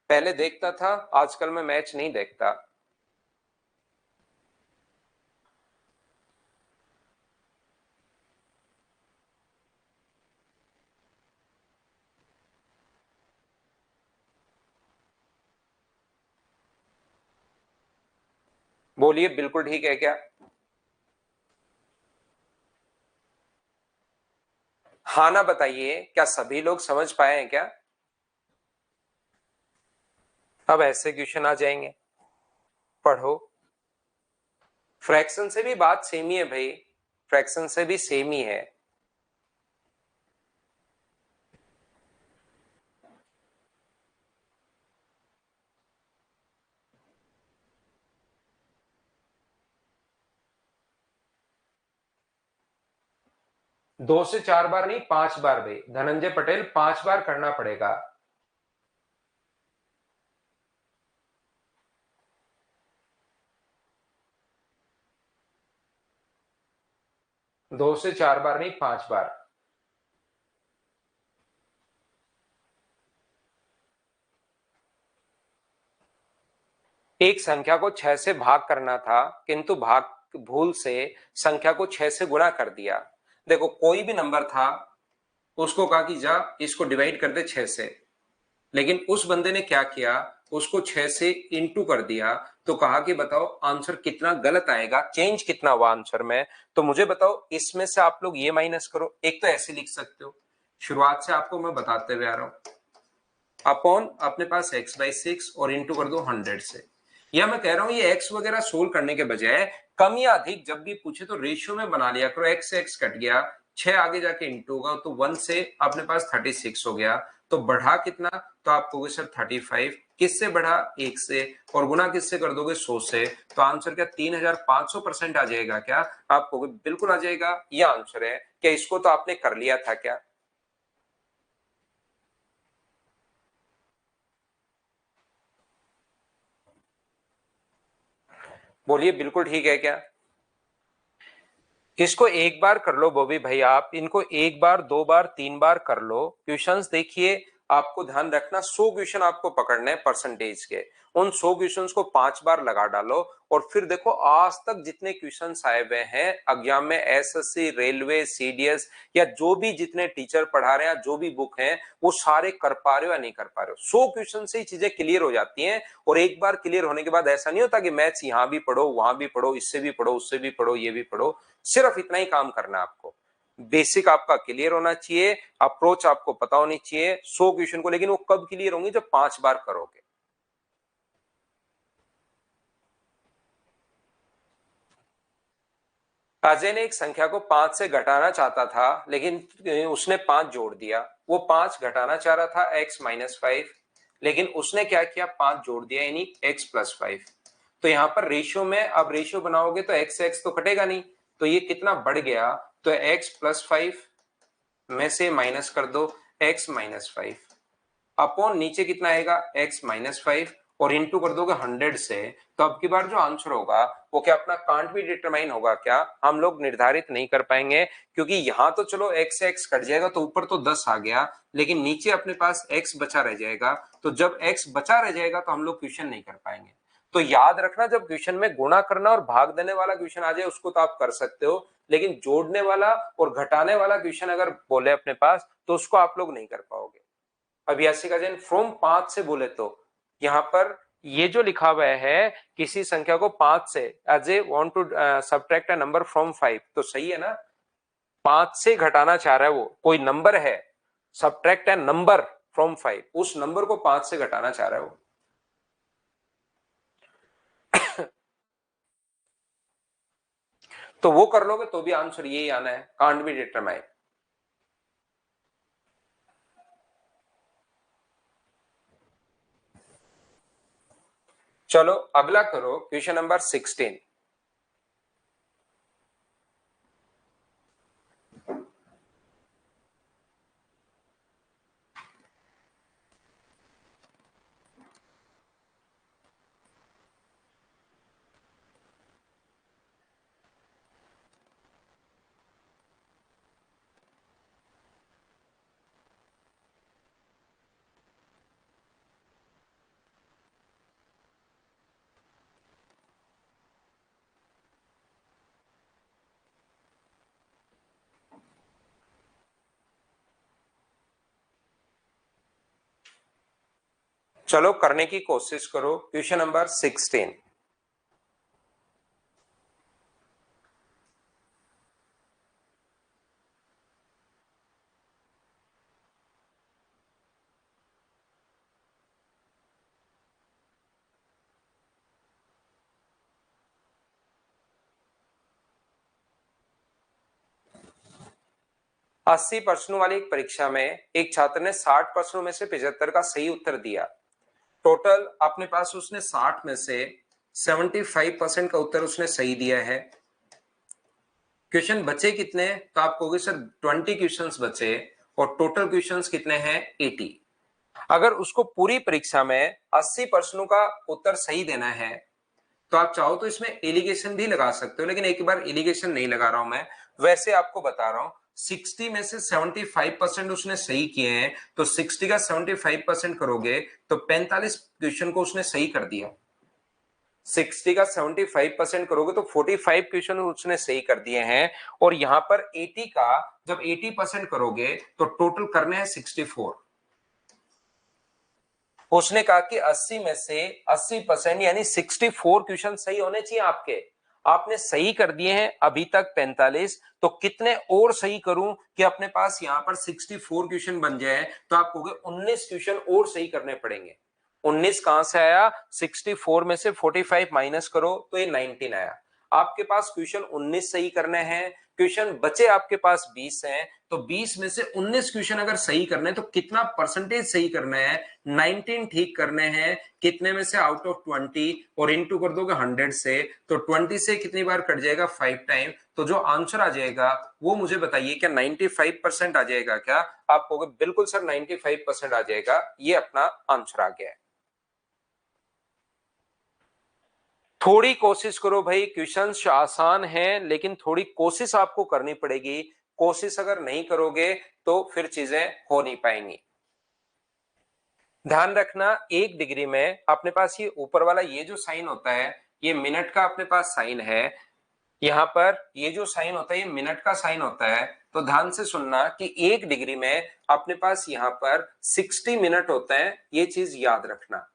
पहले देखता था, आजकल मैं मैच नहीं देखता। बोलिए बिल्कुल ठीक है क्या। हाँ ना बताइए, क्या सभी लोग समझ पाए हैं क्या। अब ऐसे क्वेश्चन आ जाएंगे, पढ़ो। फ्रैक्शन से भी बात सेम ही है भाई, फ्रैक्शन से भी सेम ही है। दो से 4 बार नहीं, 5 बार भाई, धनंजय पटेल 5 बार करना पड़ेगा। 2 से 4 बार नहीं, 5 बार। एक संख्या को 6 से भाग करना था, किंतु भाग भूल से संख्या को 6 से गुणा कर दिया। देखो कोई भी नंबर था, उसको कहा कि जा इसको डिवाइड कर दे 6 से, लेकिन उस बंदे ने क्या किया, उसको 6 से इंटू कर दिया, तो कहा कि बताओ आंसर कितना गलत आएगा, चेंज कितना हुआ आंसर में। तो मुझे बताओ इसमें से आप लोग ये माइनस करो, एक तो ऐसे लिख सकते हो, शुरुआत से आपको मैं बताते हुए आ रहा हूं। अपॉन अपने पास x/6 और इंटू कर दो 100 से। या मैं कह रहा हूं ये x वगैरह सोल्व करने के बजाय कम या अधिक जब भी पूछे तो रेशियो में बना लिया करो। x से x कट गया, 6 आगे जाके इंटू होगा तो 1 से अपने पास 36 हो गया। तो बढ़ा कितना, तो आप कहोगे सर 35। किससे बढ़ा, 1 से, और गुना किससे कर दोगे, 100 से। तो आंसर क्या 3500% आ जाएगा क्या? आप कहोगे बिल्कुल आ जाएगा, ये आंसर है। क्या इसको तो आपने कर लिया था क्या? बोलिए बिल्कुल ठीक है क्या? इसको एक बार कर लो बॉबी भाई, आप इनको एक बार, दो बार, तीन बार कर लो। क्वेश्चंस देखिए, आपको ध्यान रखना 100 क्वेश्चन आपको पकड़ने हैं परसेंटेज के। उन 100 क्वेश्चंस को 5 बार लगा डालो और फिर देखो आज तक जितने क्वेश्चंस आए हुए हैं एग्जाम में, एसएससी, रेलवे, सीडीएस या जो भी जितने टीचर पढ़ा रहे हैं, जो भी बुक हैं, वो सारे कर पा रहे हो या नहीं कर पा रहे हो। 100 क्वेश्चन से ही चीजें क्लियर हो जाती हैं। और एक बार क्लियर होने के बाद ऐसा नहीं होता कि मैथ्स यहां भी पढ़ो, वहां भी पढ़ो, इससे भी पढ़ो, उससे भी पढ़ो, ये भी पढ़ो। सिर्फ इतना ही काम करना है आपको। बेसिक आपका क्लियर होना चाहिए, अप्रोच आपको पता होनी चाहिए 100 क्वेश्चन को। लेकिन वो कब क्लियर होंगे, जब 5 बार करोगे। अजय ने एक संख्या को 5 से घटाना चाहता था, लेकिन उसने 5 जोड़ दिया। वो 5 घटाना चाह रहा था x-5, लेकिन उसने क्या किया, 5 जोड़ दिया, यानी x+5। तो यहां पर रेशियो में, अब रेशियो बनाओगे तो x से x तो कटेगा नहीं, तो ये कितना बढ़ गया, तो x+5 में से माइनस कर दो x-5 अपॉन नीचे कितना आएगा, x-5, और इंटू कर दोगे 100 से। तो अब की बार जो आंसर होगा वो क्या अपना कांट भी डिटरमाइन होगा क्या, हम लोग निर्धारित नहीं कर पाएंगे। क्योंकि यहां तो चलो x से x कट जाएगा तो ऊपर तो 10 आ गया, लेकिन नीचे अपने पास x बचा रह जाएगा। तो जब x बचा रह जाएगा तो हम लोग क्वेश्चन नहीं कर पाएंगे। तो याद रखना, जब क्वेश्चन में गुणा करना और भाग देने वाला क्वेश्चन आ जाए उसको तो आप कर सकते हो, लेकिन जोड़ने वाला और घटाने वाला क्वेश्चन अगर बोले अपने पास तो उसको आप लोग नहीं कर पाओगे। अभियासी का जन फ्रॉम 5 से बोले तो यहां पर ये जो लिखा हुआ है, किसी संख्या को 5 से, as a want to subtract a number from 5, तो सही है ना। 5 से घटाना चाह रहा है, वो कोई नंबर है, सब्ट्रैक्ट अ नंबर फ्रॉम 5, उस नंबर को 5 से घटाना चाह रहा है वो। तो वो कर लोगे तो भी आंसर यही आना है, कांट बी डिटरमाइन। चलो अगला करो, क्वेश्चन नंबर 16। चलो करने की कोशिश करो, क्वेश्चन नंबर 16। 80 प्रश्नों वाली एक परीक्षा में एक छात्र ने 60 प्रश्नों में से 75 का सही उत्तर दिया। टोटल अपने पास उसने 60 में से 75% का उत्तर उसने सही दिया है। क्वेश्चन बचे कितने, तो आप कहोगे सर 20 क्वेश्चंस बचे और टोटल क्वेश्चंस कितने हैं, 80। अगर उसको पूरी परीक्षा में 80 प्रश्नों का उत्तर सही देना है तो आप चाहो तो इसमें एलिगेशन भी लगा सकते हो, लेकिन एक बार एलिगेशन नहीं लगा रहा हूं मैं, वैसे आपको बता रहा हूं। 60 में से 75% उसने सही किए हैं, तो 60 का 75% करोगे तो 45 क्वेश्चन को उसने सही कर दिया। 60 का 75% करोगे तो 45 क्वेश्चन उसने सही कर दिए हैं। और यहां पर 80 का जब 80% करोगे तो टोटल करने हैं 64। उसने कहा कि 80 में से 80% यानी 64 क्वेश्चन सही होने चाहिए आपके। आपने सही कर दिए हैं अभी तक 45, तो कितने और सही करूं कि अपने पास यहां पर 64 क्वेश्चन बन जाए? तो आप कहोगे 19 क्वेश्चन और सही करने पड़ेंगे। 19 कहां से आया? 64 में से 45 माइनस करो तो ये 19 आया। आपके पास क्वेश्चन 19 सही करने हैं, क्वेश्चन बचे आपके पास 20 हैं, तो 20 में से 19 क्वेश्चन अगर सही करने हैं तो कितना परसेंटेज सही करना है? 19 ठीक करने हैं। कितने में से? आउट ऑफ 20, और इनटू कर दोगे 100 से, तो 20 से कितनी बार कट जाएगा? 5 टाइम। तो जो आंसर आ जाएगा वो मुझे बताइए, क्या 95% आ जाएगा क्या? आप कहोगे बिल्कुल सर 95% आ जाएगा, ये अपना आंसर आ गया है। थोड़ी कोशिश करो भाई, क्वेश्चंस आसान हैं लेकिन थोड़ी कोशिश आपको करनी पड़ेगी। कोशिश अगर नहीं करोगे तो फिर चीजें हो नहीं पाएंगी। ध्यान रखना, 1 डिग्री में अपने पास ये ऊपर वाला ये जो साइन होता है, ये मिनट का अपने पास साइन है। यहां पर ये जो साइन होता है ये मिनट का साइन होता है। तो ध्यान से सुनना कि 1 डिग्री में अपने पास यहां पर 60 मिनट होते हैं, ये चीज याद रखना।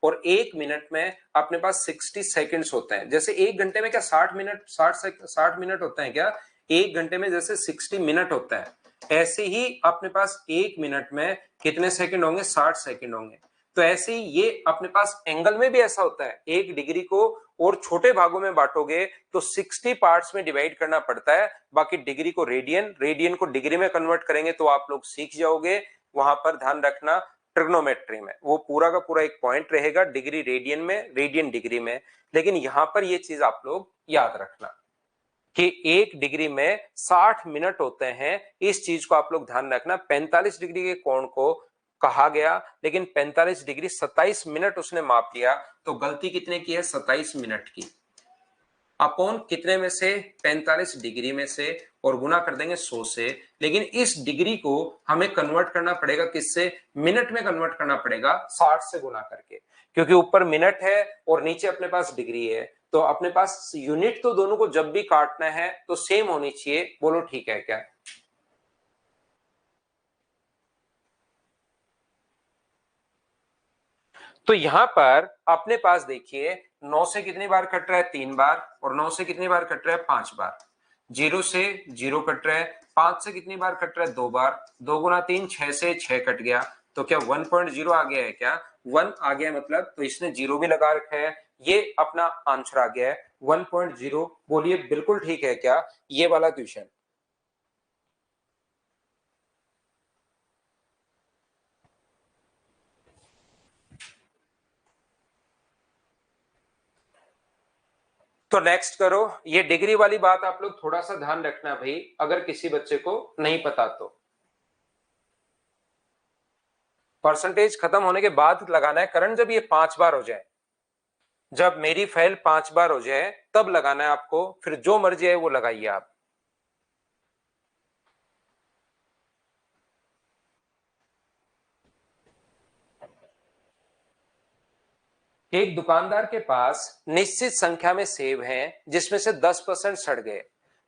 और 1 मिनट में अपने पास 60 सेकंड्स होते हैं। जैसे 1 घंटे में क्या 60 मिनट होते हैं क्या? 1 घंटे में जैसे 60 मिनट होता है, ऐसे ही अपने पास 1 मिनट में कितने सेकंड होंगे? 60 सेकंड होंगे। तो ऐसे ही ये अपने पास एंगल में भी ऐसा होता है। 1 डिग्री को और छोटे भागों में बांटोगे तो 60 पार्ट्स में डिवाइड करना पड़ता है। बाकी डिग्री को रेडियन, रेडियन को डिग्री में कन्वर्ट करेंगे तो आप लोग सीख जाओगे। वहां पर ध्यान रखना, ट्रिग्नोमेट्री में वो पूरा का पूरा एक पॉइंट रहेगा, डिग्री रेडियन में, रेडियन डिग्री में। लेकिन यहां पर ये चीज आप लोग याद रखना कि 1 डिग्री में 60 मिनट होते हैं। इस चीज को आप लोग ध्यान रखना। 45 डिग्री के कोण को कहा गया, लेकिन 45 डिग्री 27 मिनट उसने माप लिया, तो गलती कितने की है? 27 मिनट की। अपॉन कितने में से? 45 डिग्री में से, और गुना कर देंगे 100 से। लेकिन इस डिग्री को हमें कन्वर्ट करना पड़ेगा किससे? मिनट में कन्वर्ट करना पड़ेगा, 60 से गुना करके, क्योंकि ऊपर मिनट है और नीचे अपने पास डिग्री है। तो अपने पास यूनिट तो दोनों को जब भी काटना है तो सेम होनी चाहिए। बोलो ठीक है क्या? तो यहां पर अपने पास देखिए 9 से कितनी बार कट रहा है? 3 बार। और 9 से कितनी बार कट रहा है? 5 बार। 0 से 0 कट रहा है। 5 से कितनी बार कट रहा है? 2 बार। 2 गुना 3, 6 से 6 कट गया। तो क्या 1.0 आ गया है क्या? 1 आ गया, मतलब तो इसने 0 भी लगा रखा है। ये अपना आंसर आ गया है 1.0। बोलिए बिल्कुल ठीक है क्या ये वाला क्वेश्चन? तो नेक्स्ट करो। ये डिग्री वाली बात आप लोग थोड़ा सा ध्यान रखना भाई, अगर किसी बच्चे को नहीं पता तो। परसेंटेज खत्म होने के बाद लगाना है करंट, जब ये 5 बार हो जाए, जब मेरी फाइल 5 बार हो जाए तब लगाना है आपको। फिर जो मर्जी है वो लगाइए आप। एक दुकानदार के पास निश्चित संख्या में सेब हैं जिसमें से 10% सड़ गए।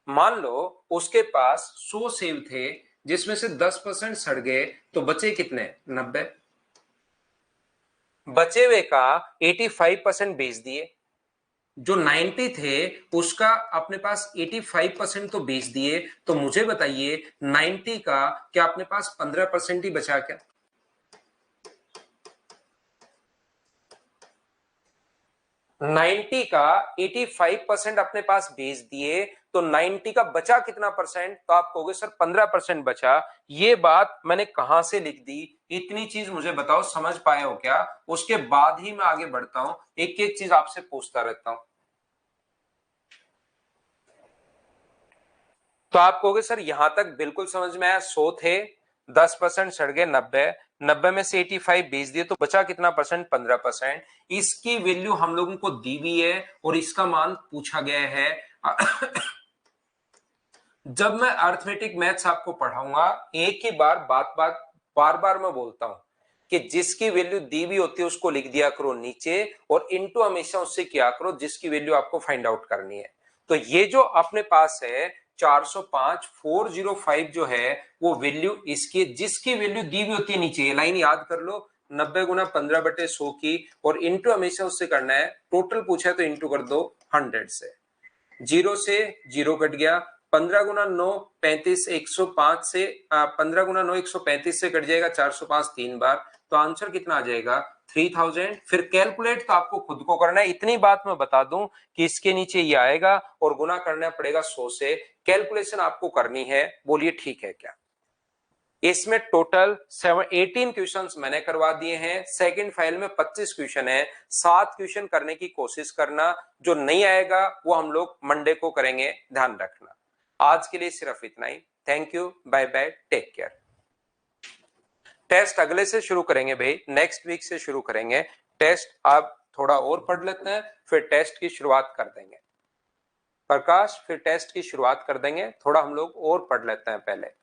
मान लो उसके पास 100 सेब थे जिसमें से 10% सड़ गए, तो बचे कितने? 90। बचे हुए का 85% बेच दिए। जो 90 थे उसका अपने पास 85% तो बेच दिए। तो मुझे बताइए 90 का क्या अपने पास 15% ही बचा क्या? 90 का 85% अपने पास बेच दिए, तो 90 का बचा कितना परसेंट? तो आप कहोगे सर 15% बचा। ये बात मैंने कहां से लिख दी? इतनी चीज मुझे बताओ, समझ पाए हो क्या? उसके बाद ही मैं आगे बढ़ता हूं, एक एक चीज आपसे पूछता रहता हूं। तो आप कहोगे सर यहां तक बिल्कुल समझ में आया। 100 थे, 10% सड़ गए 90, 90 में से 85 बेच दिए, तो बचा कितना परसेंट? 15%। इसकी वैल्यू हम लोगों को दी हुई है और इसका मान पूछा गया है। जब मैं अर्थमेटिक मैथ्स आपको पढ़ाऊंगा, एक ही बार बार बार मैं बोलता हूं कि जिसकी वैल्यू दी हुई होती है उसको लिख दिया करो नीचे, और इनटू हमेशा उससे किया करो जिसकी वैल्यू आपको फाइंड आउट करनी है। तो ये जो अपने पास है 405 405 जो है वो वैल्यू इसकी, जिसकी वैल्यू दी हुई होती है नीचे, ये लाइन याद कर लो, 90 गुना 15/100 की, और इंटू हमेशा उससे करना है। टोटल पूछा है तो इंटू कर दो 100 से। जीरो से जीरो कट गया, 15 गुना 9 35, 105 से 15 गुना 9 135 से कट जाएगा 405 तीन बार, तो आंसर कितना आ जाएगा 3000। फिर कैलकुलेट तो आपको खुद को करना है, इतनी बात मैं बता दूं कि इसके नीचे ये आएगा और गुना करना पड़ेगा 100 से, कैलकुलेशन आपको करनी है, बोलिए ठीक है क्या। इसमें टोटल 18 क्वेश्चंस मैंने करवा दिए हैं, सेकंड फाइल में 25 क्वेश्चन है, 7 क्वेश्चन करने की कोशिश करना, जो नहीं आएगा वो हम लोग मंडे को करेंगे, ध्यान रखना। आज के लिए सिर्फ इतना ही, thank you, bye bye, take care. Test अगले से शुरू करेंगे भाई, नेक्स्ट वीक से शुरू करेंगे टेस्ट। आप थोड़ा और पढ़ लेते हैं, फिर टेस्ट की शुरुआत कर देंगे। प्रकाश, फिर टेस्ट की शुरुआत कर देंगे, थोड़ा हम लोग और पढ़ लेते हैं पहले।